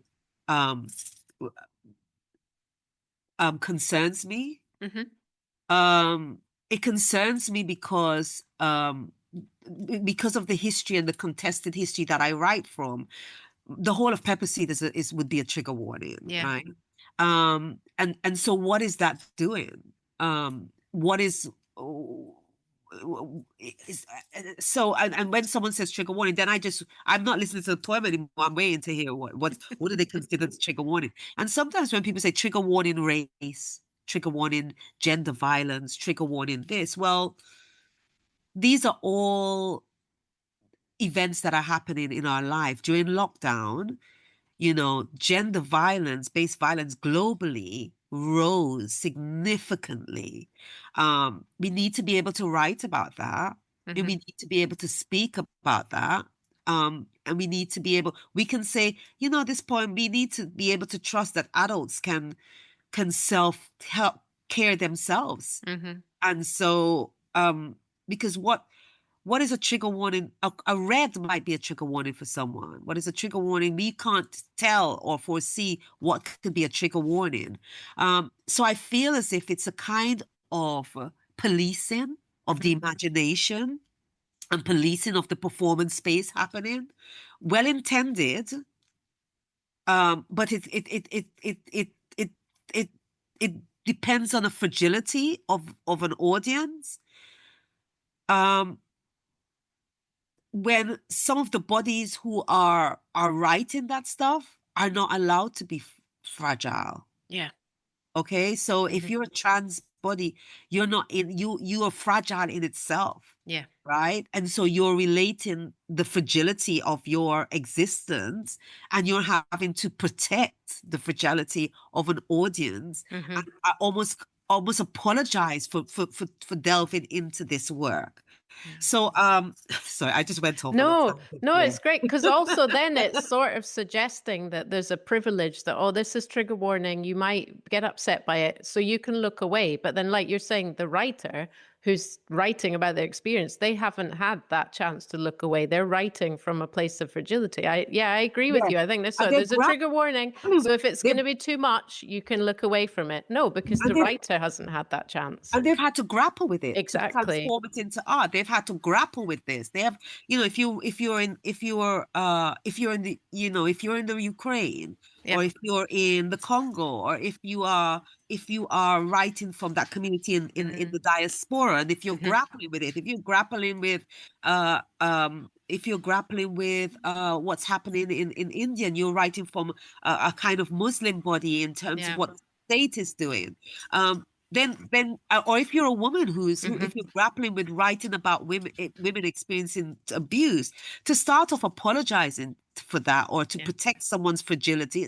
concerns me. It concerns me because of the history and the contested history that I write from. The whole of Pepper Seed would be a trigger warning, right? And so what is that doing? What is so, and when someone says trigger warning, then I'm not listening to the poem anymore. I'm waiting to hear what do they consider the trigger warning. And sometimes when people say trigger warning race, trigger warning gender violence, trigger warning this, well, these are all events that are happening in our life during lockdown. Gender violence, based violence globally rose significantly. We need to be able to write about that. And we need to be able to speak about that. And we need to be able, we can say, this poem, we need to be able to trust that adults can self-help care themselves. And so, because what is a trigger warning? A red might be a trigger warning for someone. What is a trigger warning? We can't tell or foresee what could be a trigger warning. So I feel as if it's a kind of policing of the imagination and policing of the performance space happening. Well intended, but it it depends on the fragility of an audience. When some of the bodies who are writing that stuff are not allowed to be fragile. Yeah. Okay, so if you're a trans body, you're not in you are fragile in itself. Yeah. Right. And so you're relating the fragility of your existence, and you're having to protect the fragility of an audience. And I almost apologize for delving into this work. So sorry, I just went off on a No, tangent. it's great, because also then it's sort of suggesting that there's a privilege that, oh, this is trigger warning, you might get upset by it, so you can look away. But then, like you're saying, the writer who's writing about their experience, they haven't had that chance to look away. They're writing from a place of fragility. I agree with you. I think there's a trigger warning. So if it's going to be too much, you can look away from it. No, because the writer hasn't had that chance. And they've had to grapple with it. Exactly. To transform it into art. They've had to grapple with this. They have, you know, if you're in the, you know, if you're in the Ukraine, or if you're in the Congo, or if you are writing from that community in the diaspora, and if you're grappling with it, if you're grappling with what's happening in India, and you're writing from a kind of Muslim body in terms of what the state is doing, then or if you're a woman if you're grappling with writing about women experiencing abuse, to start off apologizing for that, or to protect someoance fragility,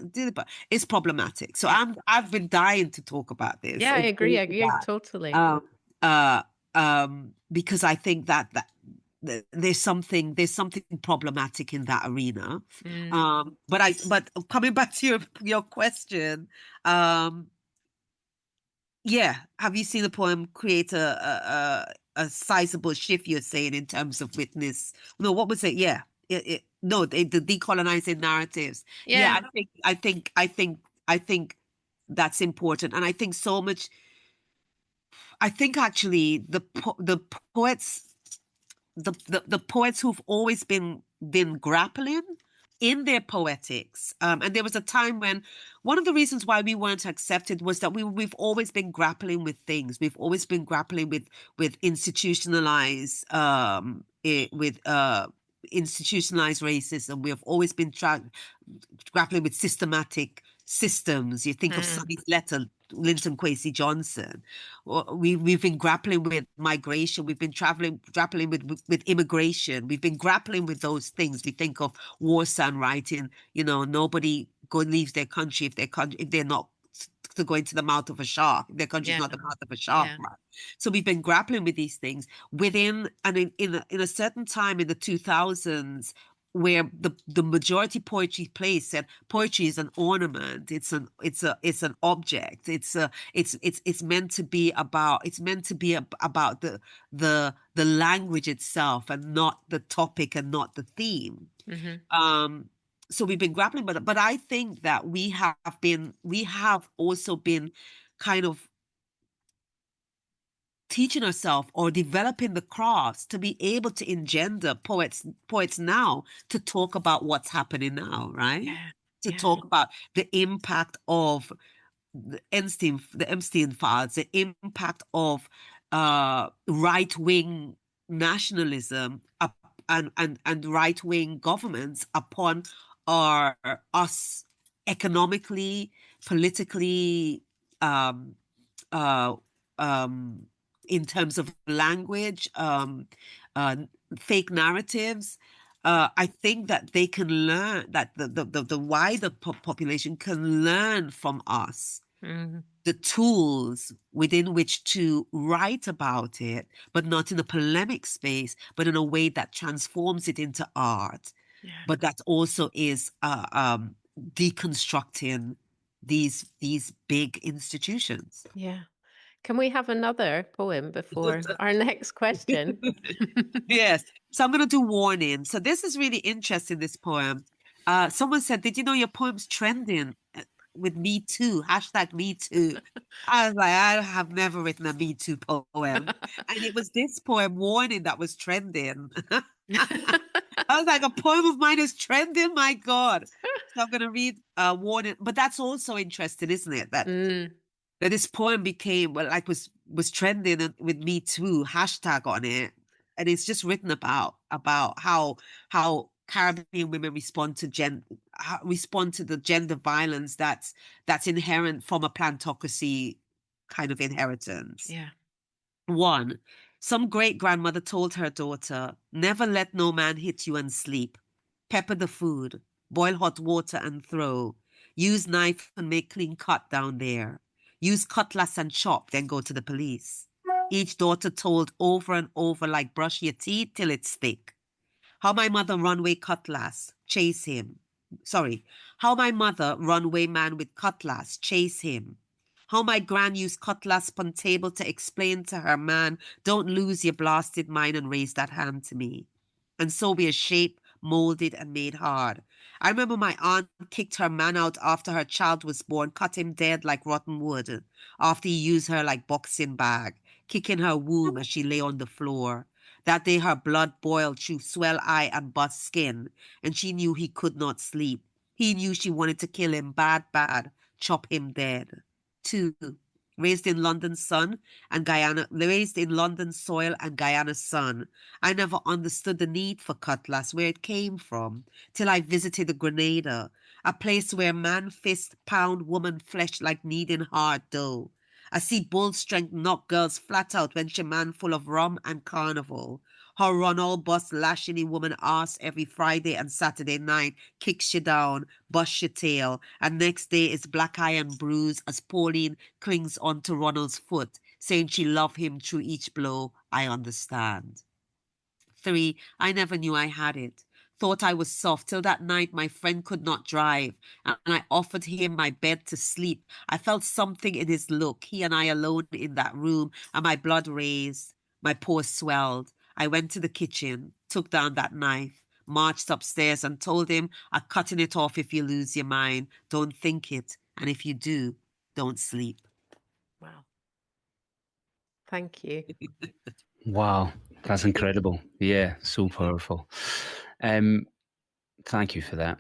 it's problematic. So I've been dying to talk about this. I agree totally. Because I think that there's something problematic in that arena. But coming back to your question, have you seen the poem create a sizable shift, you're saying, in terms of witness? No, what was it? The decolonizing narratives. I think that's important. And I think so much, I think actually the poets, the poets who've always been grappling in their poetics, and there was a time when one of the reasons why we weren't accepted was that we've always been grappling with things. We've always been grappling with institutionalized institutionalized racism. We have always been grappling with systematic systems. You think of Sonny's letter, Linton Kwesi Johnson. We've been grappling with migration. We've been grappling with immigration. We've been grappling with those things. We think of Warsan writing, you know, nobody leaves their country if they're not to go into the mouth of a shark. Their country is not the mouth of a shark. Right? So we've been grappling with these things within, and in a certain time in the 2000s, where the majority poetry place said poetry is an ornament, it's an object, it's meant to be about the language itself, and not the topic, and not the theme. So we've been grappling with it, but I think that we have also been kind of teaching ourselves or developing the crafts to be able to engender poets now to talk about what's happening now, right? To talk about the impact of the Epstein files, the impact of right-wing nationalism and right-wing governments upon us economically, politically, in terms of language, fake narratives. I think that they can learn, that the wider population can learn from us the tools within which to write about it, but not in a polemic space, but in a way that transforms it into art. But that also is deconstructing these big institutions. Can we have another poem before our next question? Yes. So I'm going to do warning. So this is really interesting, this poem. Someone said, did you know your poem's trending with Me Too? # Me Too. I was like, I have never written a Me Too poem. And it was this poem, Warning, that was trending. I was like, a poem of mine is trending? My God. So I'm going to read Warning. But that's also interesting, isn't it? That that this poem became, well, like was trending with Me Too hashtag on it, and it's just written about how Caribbean women respond to the gender violence that's inherent from a plantocracy kind of inheritance. Yeah. One, some great grandmother told her daughter, never let no man hit you and sleep. Pepper the food, boil hot water and throw. Use knife and make clean cut down there. Use cutlass and chop, then go to the police. Each daughter told over and over like brush your teeth till it's thick. How my mother runway cutlass, chase him. Sorry. How my mother runway man with cutlass, chase him. How my gran used cutlass pon table to explain to her man, don't lose your blasted mind and raise that hand to me. And so we are shaped, molded, and made hard. I remember my aunt kicked her man out after her child was born, cut him dead like rotten wood, after he used her like boxing bag, kicking her womb as she lay on the floor. That day her blood boiled through swell eye and bust skin, and she knew he could not sleep. He knew she wanted to kill him bad, chop him dead. Two, raised in London soil and Guyana sun. I never understood the need for cutlass, where it came from, till I visited Grenada, a place where man fist pound woman flesh like kneading hard dough. I see bull strength knock girls flat out when she man full of rum and carnival. Her run all bust lashing a woman ass every Friday and Saturday night, kicks you down, bust your tail, and next day is black eye and bruise as Pauline clings onto Ronald's foot, saying she love him through each blow. I understand. 3, I never knew I had it. Thought I was soft till that night my friend could not drive, and I offered him my bed to sleep. I felt something in his look, he and I alone in that room, and my blood raised, my pores swelled. I went to the kitchen, took down that knife, marched upstairs and told him, I'm cutting it off if you lose your mind. Don't think it, and if you do, don't sleep. Wow. Thank you. Wow, that's incredible. Yeah, so powerful. Thank you for that.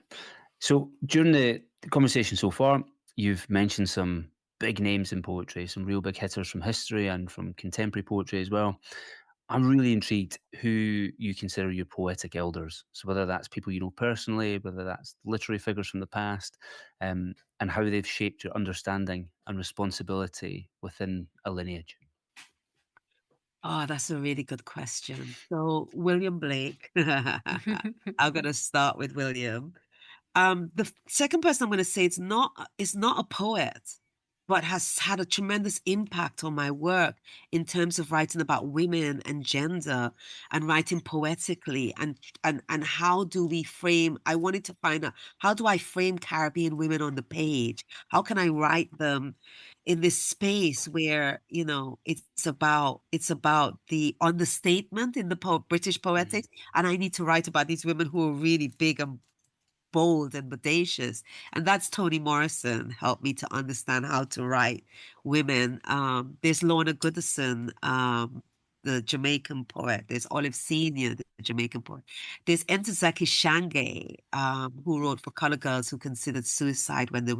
So during the conversation so far, you've mentioned some big names in poetry, some real big hitters from history and from contemporary poetry as well. I'm really intrigued who you consider your poetic elders. So whether that's people you know personally, whether that's literary figures from the past, and how they've shaped your understanding and responsibility within a lineage. Oh, that's a really good question. So, William Blake. I'm going to start with William. The second person I'm going to say is not a poet, but has had a tremendous impact on my work in terms of writing about women and gender and writing poetically and how do we frame. I wanted to find out, how do I frame Caribbean women on the page? How can I write them in this space where, you know, it's about the understatement in the British poetics, and I need to write about these women who are really big and bold and bodacious. And that's Toni Morrison helped me to understand how to write women. There's Lorna Goodison, the Jamaican poet. There's Olive Senior, the Jamaican poet. There's Ntozake Shange, who wrote for Color Girls, who considered suicide when the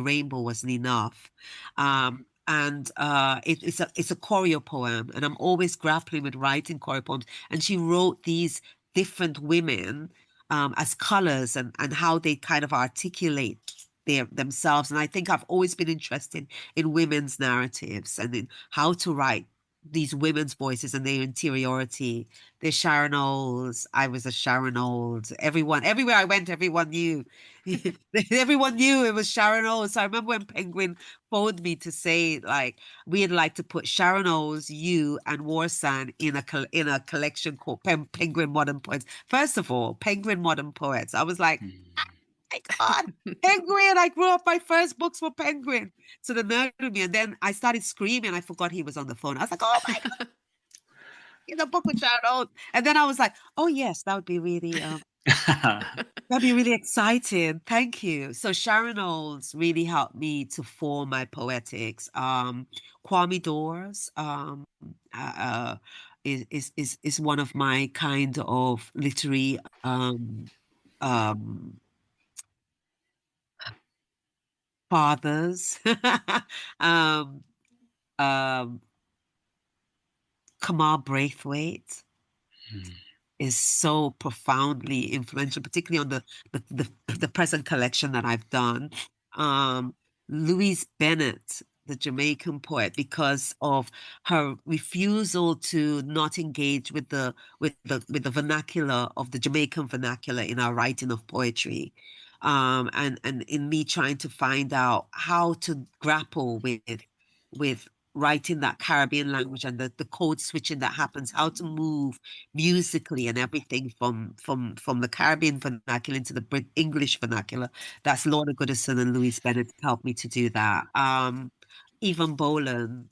rainbow wasn't enough. It's a choreo poem, and I'm always grappling with writing choreo poems. And she wrote these different women as colors and how they kind of articulate themselves. And I think I've always been interested in women's narratives and in how to write these women's voices and their interiority. There's Sharon Olds. I was a Sharon Olds. Everywhere I went, everyone knew. Everyone knew it was Sharon Olds. So I remember when Penguin phoned me to say, like, we'd like to put Sharon Olds, you, and Warsan in a collection called Penguin Modern Poets. First of all, Penguin Modern Poets. I was like, my God, Penguin. I grew up, my first books were Penguin. So they murdered me. And then I started screaming. I forgot he was on the phone. I was like, oh my God, in the book with Sharon Olds. And then I was like, oh yes, that would be really that'd be really exciting. Thank you. So Sharon Olds really helped me to form my poetics. Kwame Dawes is one of my kind of literary fathers, um, um, Kamal Braithwaite is so profoundly influential, particularly on the present collection that I've done. Louise Bennett, the Jamaican poet, because of her refusal to not engage with the vernacular of the Jamaican vernacular in our writing of poetry. And in me trying to find out how to grapple with writing that Caribbean language and the code switching that happens, how to move musically and everything from the Caribbean vernacular into the English vernacular. That's Lorna Goodison and Louise Bennett helped me to do that. Yvonne Boland,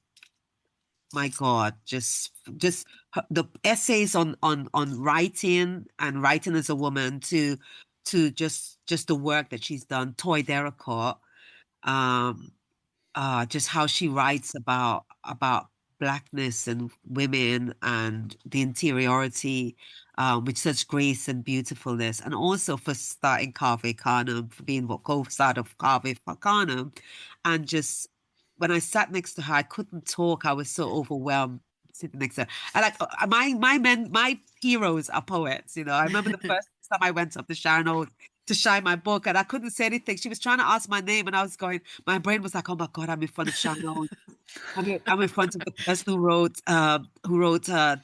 my God, just the essays on writing and writing as a woman to just the work that she's done. Toy Derricotte, just how she writes about blackness and women and the interiority, with such grace and beautifulness, and also for starting Cave Canem, for being what co-starter of Cave Canem, and just when I sat next to her, I couldn't talk. I was so overwhelmed sitting next to her. I like my heroes are poets. You know, I remember the first time I went up to Sharon Oak to shine my book, and I couldn't say anything. She was trying to ask my name, and I was going. My brain was like, "Oh my God, I'm in front of Sharon Oak. I'm in front of the person who wrote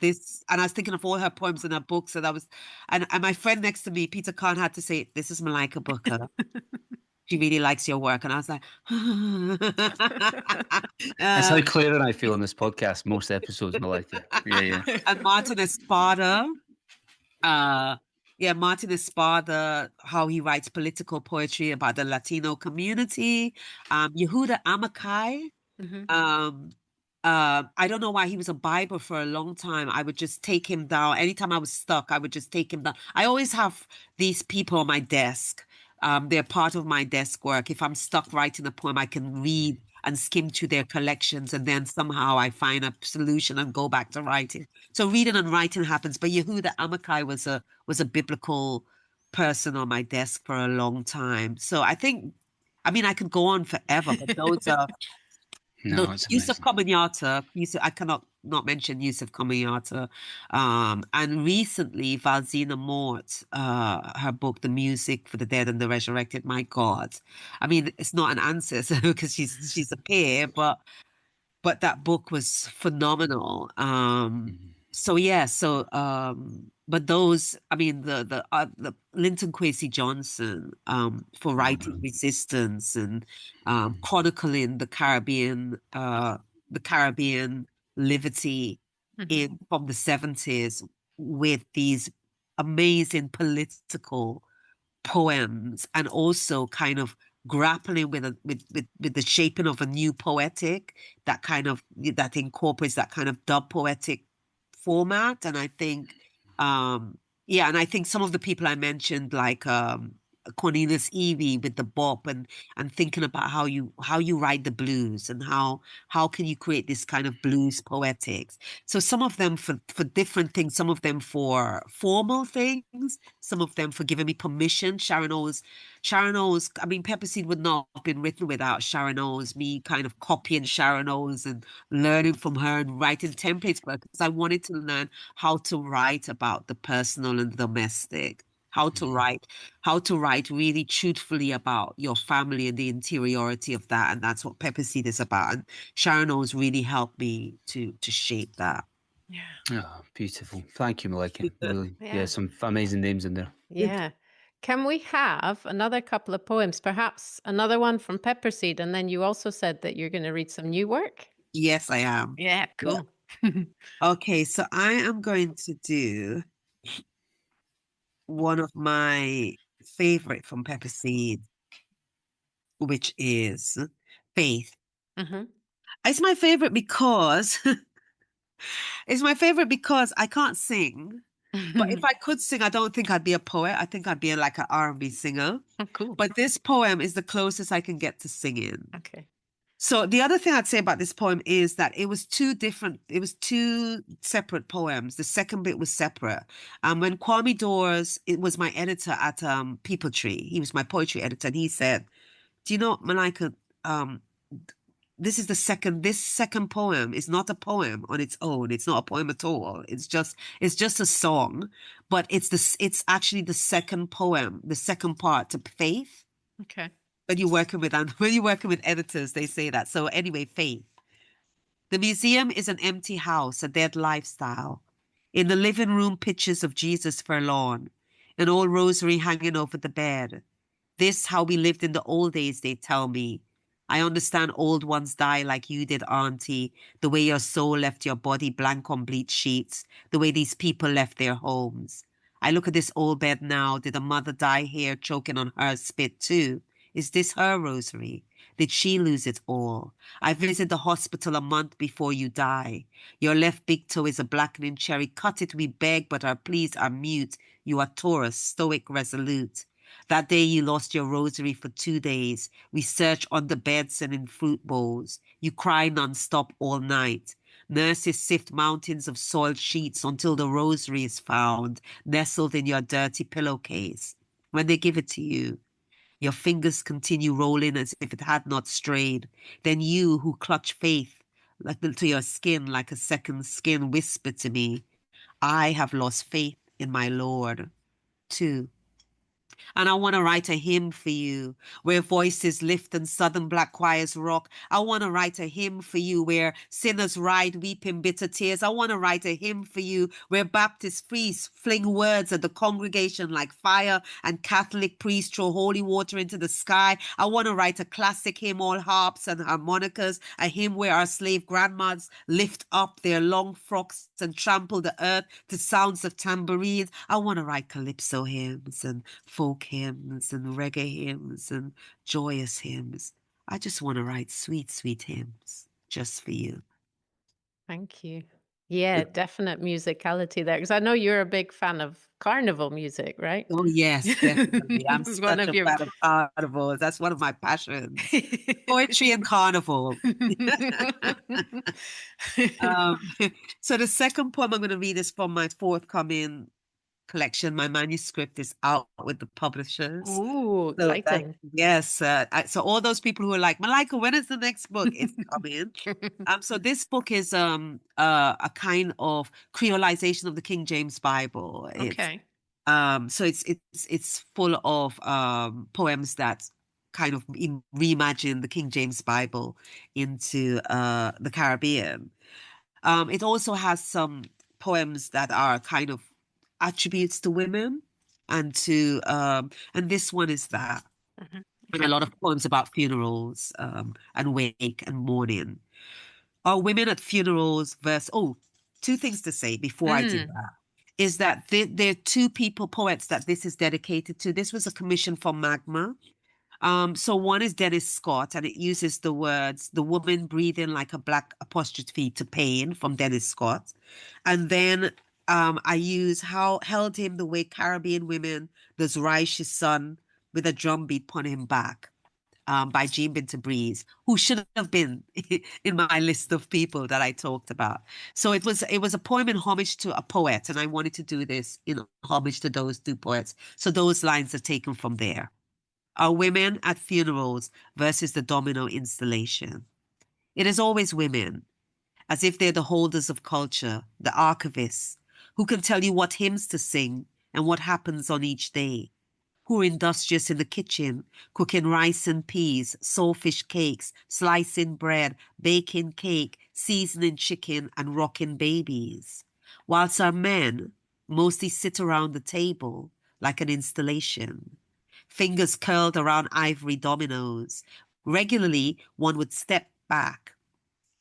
this." And I was thinking of all her poems and her books, and and my friend next to me, Peter Kahn, had to say, "This is Malika Booker. She really likes your work." And I was like, That's how Claire and I feel on this podcast, most episodes, Malika. Yeah. And Martin Espada, Martin Espada, how he writes political poetry about the Latino community. Yehuda Amakai. I don't know why he was a Bible for a long time. I would just take him down. Anytime I was stuck, I would just take him down. I always have these people on my desk. They're part of my desk work. If I'm stuck writing a poem, I can read and skim through their collections, and then somehow I find a solution and go back to writing. So reading and writing happens. But Yehuda Amakai was a biblical person on my desk for a long time. So I think, I mean, I could go on forever, but those are No, it's Yusuf amazing. Komunyatta. I cannot not mention Yusuf Komunyatta. And recently, Valzina Mort, her book, The Music for the Dead and the Resurrected. My God, I mean, it's not an answer because she's a peer, but that book was phenomenal. So yeah, but those, I mean, the Linton Kwesi Johnson, for writing resistance and chronicling the Caribbean liberty from the 70s with these amazing political poems, and also kind of grappling with the shaping of a new poetic that incorporates that kind of dub poetic format. And I think and I think some of the people I mentioned, like Cornelius Evie with the bop, and thinking about how you write the blues, and how can you create this kind of blues poetics. So some of them for different things, some of them for formal things, some of them for giving me permission. Sharon O's, I mean, Pepper Seed would not have been written without Sharon O's, me kind of copying Sharon O's and learning from her and writing templates for her, because I wanted to learn how to write about the personal and domestic, how to write really truthfully about your family and the interiority of that. And that's what Pepper Seed is about. And Sharon O's really helped me to shape that. Yeah. Oh, beautiful. Thank you, Malika. Really. Yeah. Some amazing names in there. Yeah. Can we have another couple of poems, perhaps another one from Pepper Seed? And then you also said that you're going to read some new work. Yes, I am. Yeah, cool. Okay, so I am going to do one of my favorite from Pepper Seed, which is Faith. It's my favorite because I can't sing. But if I could sing, I don't think I'd be a poet. I think I'd be like an R&B singer. Oh, cool. But this poem is the closest I can get to singing. Okay. So the other thing I'd say about this poem is that it was two separate poems. The second bit was separate. When Kwame Dawes, it was my editor at People Tree. He was my poetry editor, and he said, "Do you know, Malika, this is this second poem is not a poem on its own. It's not a poem at all. It's just a song, but it's actually the second poem, the second part to Faith. Okay. When you're working with editors, they say that. So anyway, Faith. The museum is an empty house, a dead lifestyle. In the living room, pictures of Jesus forlorn, an old rosary hanging over the bed. This how we lived in the old days, they tell me. I understand old ones die like you did, Auntie, the way your soul left your body blank on bleached sheets, the way these people left their homes. I look at this old bed now. Did a mother die here choking on her spit too? Is this her rosary? Did she lose it all? I visit the hospital a month before you die. Your left big toe is a blackening cherry. Cut it, we beg, but our pleas are mute. You are Taurus, stoic, resolute. That day you lost your rosary for 2 days. We search under beds and in fruit bowls. You cry nonstop all night. Nurses sift mountains of soiled sheets until the rosary is found, nestled in your dirty pillowcase. When they give it to you, your fingers continue rolling as if it had not strayed. Then you, who clutch faith to your skin like a second skin, whisper to me, I have lost faith in my Lord, too. And I want to write a hymn for you where voices lift and southern black choirs rock. I want to write a hymn for you where sinners ride weeping bitter tears. I want to write a hymn for you where Baptist priests fling words at the congregation like fire and Catholic priests throw holy water into the sky. I want to write a classic hymn, all harps and harmonicas, a hymn where our slave grandmothers lift up their long frocks and trample the earth to sounds of tambourines. I want to write calypso hymns and folk hymns and reggae hymns and joyous hymns. I just want to write sweet, sweet hymns just for you. Thank you. Yeah, definite musicality there. Because I know you're a big fan of carnival music, right? Oh, yes, definitely. I'm This is such one a of your... fan of carnival. That's one of my passions. Poetry and carnival. Um, so the second poem I'm going to read is from my forthcoming collection. My manuscript is out with the publishers. Ooh, So exciting. yes. So all those people who are like, Malika, when is the next book? It's coming. So this book is a kind of creolization of the King James Bible. Okay. So it's full of poems that kind of reimagine the King James Bible into the Caribbean. It also has some poems that are kind of attributes to women, and this one is that, Mhm. and a lot of poems about funerals and wake and mourning. Are women at funerals versus... Oh, two things to say before I do that. Is that there are two poets that this is dedicated to. This was a commission from Magma. So one is Dennis Scott, and it uses the words, the woman breathing like a black apostrophe to pain from Dennis Scott. And then I use how held him the way Caribbean women does rise his son with a drum beat pon him back. By Jean Binta Breeze, who should have been in my list of people that I talked about. So it was a poem in homage to a poet, and I wanted to do this in homage to those two poets. So those lines are taken from there. Are women at funerals versus the domino installation. It is always women, as if they're the holders of culture, the archivists, who can tell you what hymns to sing and what happens on each day, who are industrious in the kitchen, cooking rice and peas, saltfish cakes, slicing bread, baking cake, seasoning chicken, and rocking babies. Whilst our men mostly sit around the table like an installation, fingers curled around ivory dominoes. Regularly, one would step back,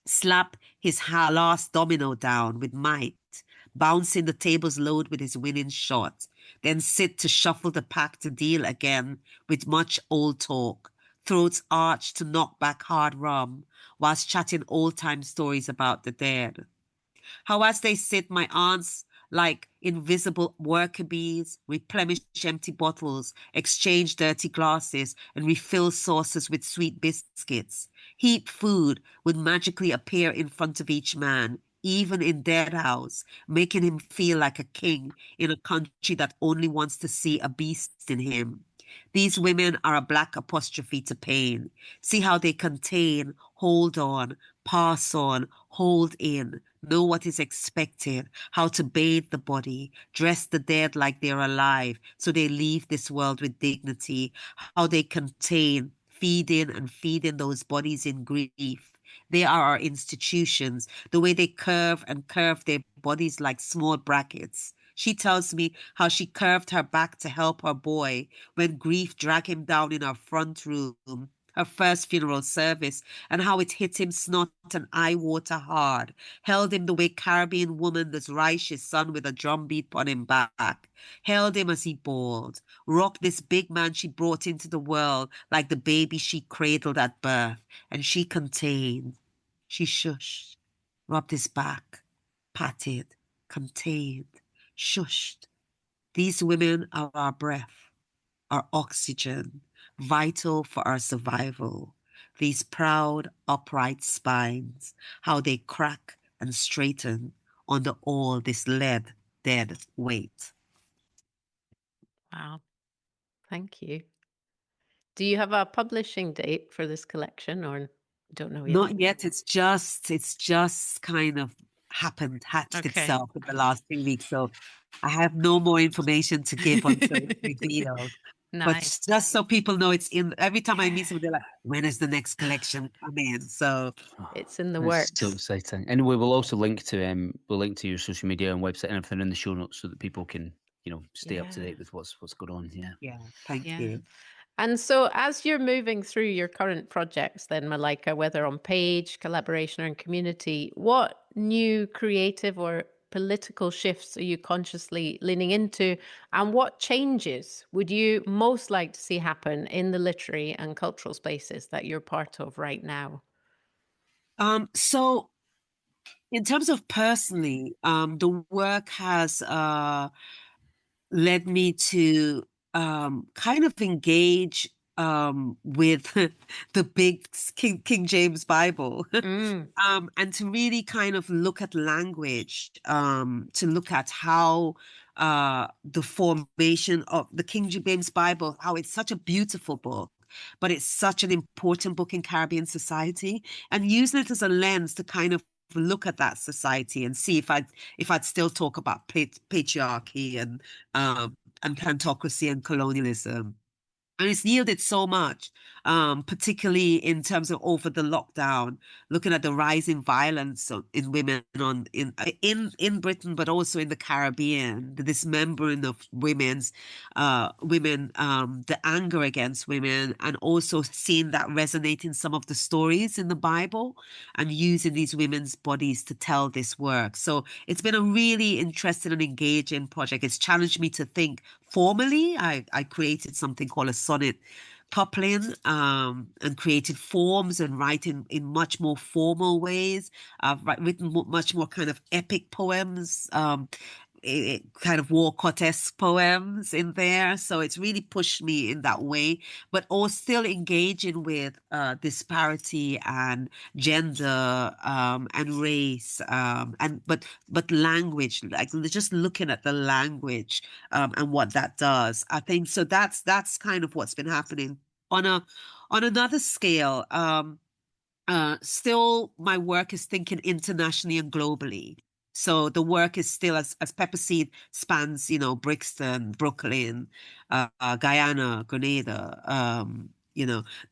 slap his last domino down with might, bouncing the table's load with his winning shot, then sit to shuffle the pack to deal again with much old talk, throats arched to knock back hard rum, whilst chatting old-time stories about the dead. How as they sit, my aunts, like invisible worker bees, replenish empty bottles, exchange dirty glasses, and refill saucers with sweet biscuits. Heap food would magically appear in front of each man, even in dead house, making him feel like a king in a country that only wants to see a beast in him. These women are a black apostrophe to pain. See how they contain, hold on, pass on, hold in, know what is expected, how to bathe the body, dress the dead like they're alive, so they leave this world with dignity, how they contain, feeding and feeding those bodies in grief. They are our institutions, the way they curve and curve their bodies like small brackets. She tells me how she curved her back to help her boy when grief dragged him down in her front room, her first funeral service, and how it hit him snot and eye water hard, held him the way Caribbean woman does rice his son with a drumbeat on him back, held him as he bawled, rocked this big man she brought into the world like the baby she cradled at birth, and she contained. She shushed, rubbed his back, patted, contained, shushed. These women are our breath, our oxygen, vital for our survival. These proud, upright spines, how they crack and straighten under all this lead, dead weight. Wow. Thank you. Do you have a publishing date for this collection, or don't know yet? Not yet. It's just kind of hatched itself in the last 3 weeks. So I have no more information to give until it's revealed. Nice. But just so people know, it's in. Every time I meet someone, they're like, "When is the next collection coming?" So It's in the It's works. so exciting. And we will also link to your social media and website and everything in the show notes so that people can, stay up to Yeah. date with what's going on. Yeah. yeah, thank Yeah. you. And so as you're moving through your current projects then, Malika, whether on page, collaboration, or in community, what new creative or political shifts are you consciously leaning into? And what changes would you most like to see happen in the literary and cultural spaces that you're part of right now? So in terms of personally, the work has led me to kind of engage with the big King James Bible, Mm. and to really kind of look at language, to look at how the formation of the King James Bible, how it's such a beautiful book, but it's such an important book in Caribbean society, and using it as a lens to kind of look at that society and see if I'd still talk about patriarchy and plantocracy and colonialism. And it's yielded so much, particularly in terms of over the lockdown, looking at the rising violence in women in Britain, but also in the Caribbean, the dismembering of women, the anger against women, and also seeing that resonate in some of the stories in the Bible and using these women's bodies to tell this work. So it's been a really interesting and engaging project. It's challenged me to think formally. I created something called a sonnet coupling, and created forms and writing in much more formal ways. I've written much more kind of epic poems, kind of Walcott-esque poems in there. So it's really pushed me in that way, but also still engaging with disparity and gender, and race, but language, like just looking at the language, and what that does. I think so that's kind of what's been happening on another scale. Still my work is thinking internationally and globally. So the work is still, as Pepper Seed spans, Brixton, Brooklyn, Guyana, Grenada.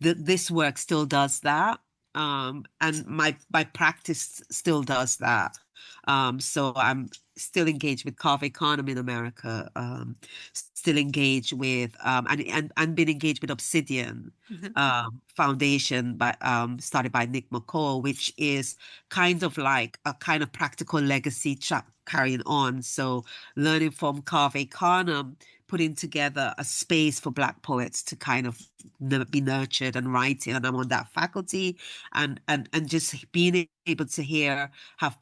This work still does that, and my practice still does that. So I'm still engaged with Cave Canem in America. Still engaged with and been engaged with Obsidian Foundation started by Nick McCall, which is kind of like a kind of practical legacy carrying on. So learning from Cave Canem, putting together a space for Black poets to kind of be nurtured and writing, and I'm on that faculty, and just being able to have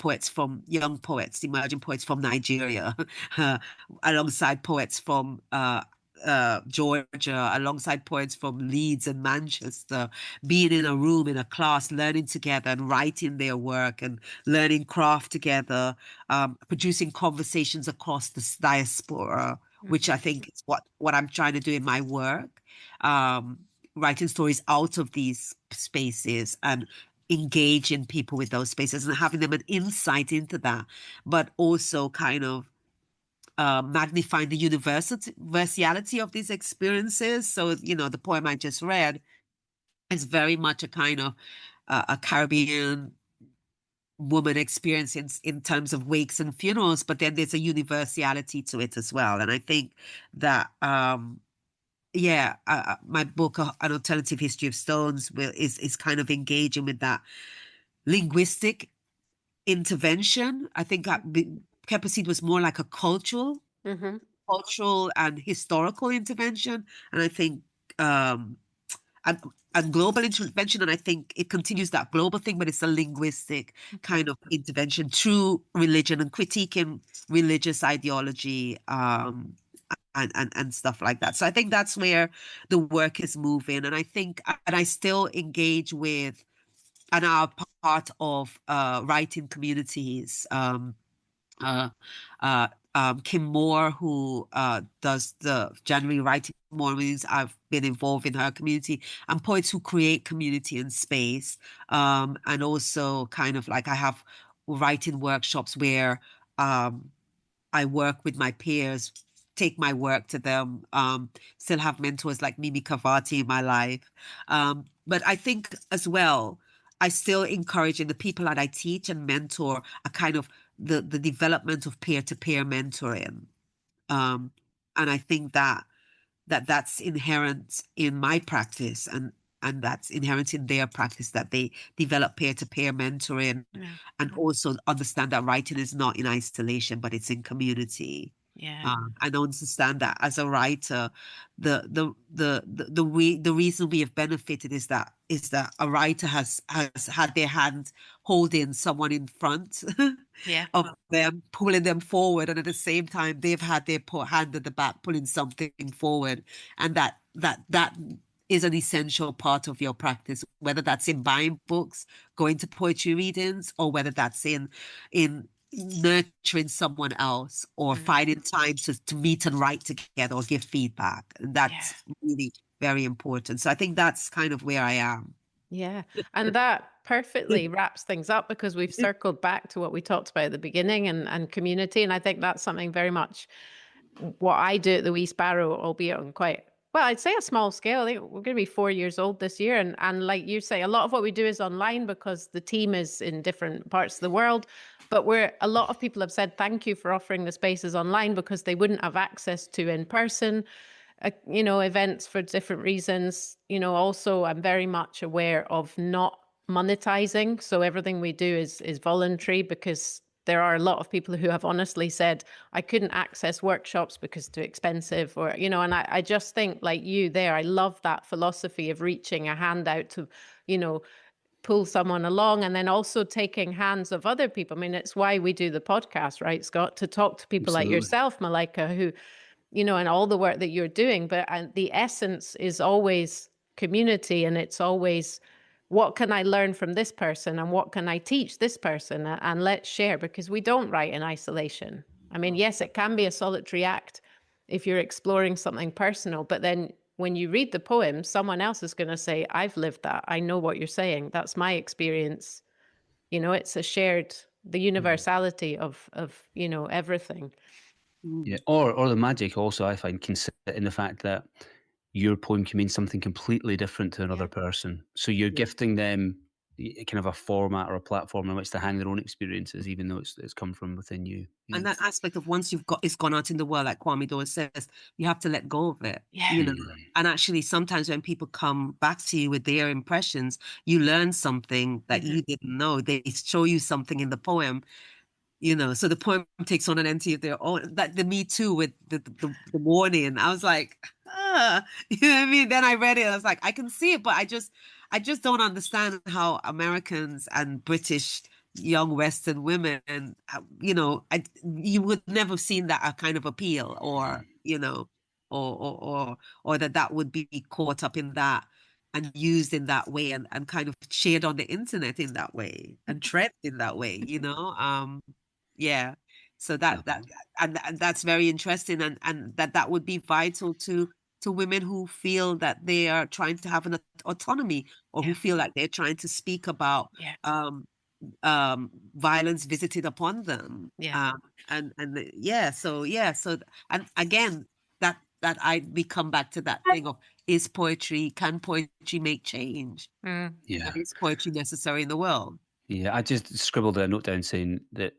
young poets, emerging poets from Nigeria, alongside poets from Georgia, alongside poets from Leeds and Manchester, being in a room, in a class, learning together and writing their work and learning craft together, producing conversations across the diaspora which I think is what I'm trying to do in my work. Writing stories out of these spaces and engaging people with those spaces and having them an insight into that, but also kind of magnifying the universality of these experiences. So, the poem I just read is very much a kind of a Caribbean woman experience in terms of wakes and funerals, but then there's a universality to it as well. And I think that, my book, An Alternative History of Stones, is kind of engaging with that linguistic intervention. I think Pepper Seed was more like a cultural and historical intervention. And I think, and global intervention, and I think it continues that global thing, but it's a linguistic kind of intervention through religion and critiquing religious ideology, and stuff like that. So I think that's where the work is moving, and I still engage with and are part of writing communities. Kim Moore, who does the January Writing Mornings, I've been involved in her community, and poets who create community and space. And also kind of like I have writing workshops where I work with my peers, take my work to them, still have mentors like Mimi Kavati in my life. But I think as well, I still encourage in the people that I teach and mentor a kind of the development of peer-to-peer mentoring. And I think that's inherent in my practice and that's inherent in their practice, that they develop peer-to-peer mentoring and also understand that writing is not in isolation, but it's in community. And understand that as a writer, the reason we have benefited is that a writer has had their hand holding someone in front of them, pulling them forward, and at the same time they've had their hand at the back pulling something forward, and that is an essential part of your practice, whether that's in buying books, going to poetry readings, or whether that's in nurturing someone else or finding time to meet and write together or give feedback. And that's really very important. So I think that's kind of where I am. Yeah. And that perfectly wraps things up, because we've circled back to what we talked about at the beginning and community. And I think that's something very much what I do at the Wee Sparrow, albeit on quite, well, I'd say a small scale. I think we're going to be 4 years old this year. And like you say, a lot of what we do is online because the team is in different parts of the world. But a lot of people have said thank you for offering the spaces online because they wouldn't have access to in person, events for different reasons. Also, I'm very much aware of not monetizing. So everything we do is voluntary, because there are a lot of people who have honestly said, I couldn't access workshops because too expensive, or, and I just think like you there, I love that philosophy of reaching a hand out to, pull someone along, and then also taking hands of other people. I mean, it's why we do the podcast, right, Scott? To talk to people like yourself, Malika, who, and all the work that you're doing. But the essence is always community, and it's always, what can I learn from this person and what can I teach this person? And let's share, because we don't write in isolation. I mean, yes, it can be a solitary act if you're exploring something personal, but then when you read the poem, someone else is going to say, I've lived that. I know what you're saying. That's my experience. It's a shared, the universality of everything. Yeah. Or the magic also, I find, can sit in the fact that your poem can mean something completely different to another person. So you're gifting them kind of a format or a platform in which to hang their own experiences, even though it's come from within you. And that aspect of once it's gone out in the world, like Kwame Dawes says, you have to let go of it. And actually sometimes when people come back to you with their impressions, you learn something that you didn't know. They show you something in the poem, so the poem takes on an entity of their own. That the Me Too with the warning, I was like, you know what I mean? Then I read it, I was like, I can see it, but I just don't understand how Americans and British young Western women, you would never have seen that kind of appeal, or or that would be caught up in that and used in that way, and kind of shared on the internet in that way and trend in that way, So and that's very interesting, and that would be vital to women who feel that they are trying to have an autonomy, or who feel like they're trying to speak about violence visited upon them. So and again, we come back to that thing of, can poetry make change? And is poetry necessary in the world? Yeah, I just scribbled a note down saying that,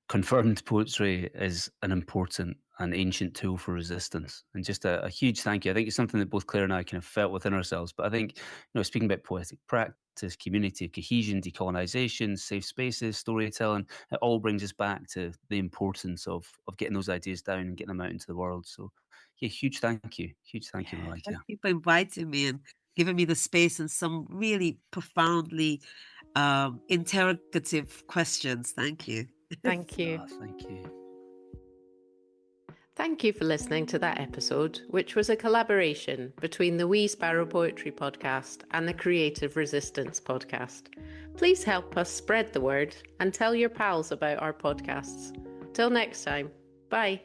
confirmed poetry is an important and ancient tool for resistance. And just a huge thank you. I think it's something that both Claire and I kind of felt within ourselves. But I think, speaking about poetic practice, community cohesion, decolonization, safe spaces, storytelling, it all brings us back to the importance of getting those ideas down and getting them out into the world. So, yeah, huge thank you. Huge thank you, Malika. Thank you for inviting me and giving me the space and some really profoundly interrogative questions. Thank you. Thank you. Thank you. Thank you for listening to that episode, which was a collaboration between the Wee Sparrow Poetry Podcast and the Creative Resistance Podcast. Please help us spread the word and tell your pals about our podcasts. Till next time, bye.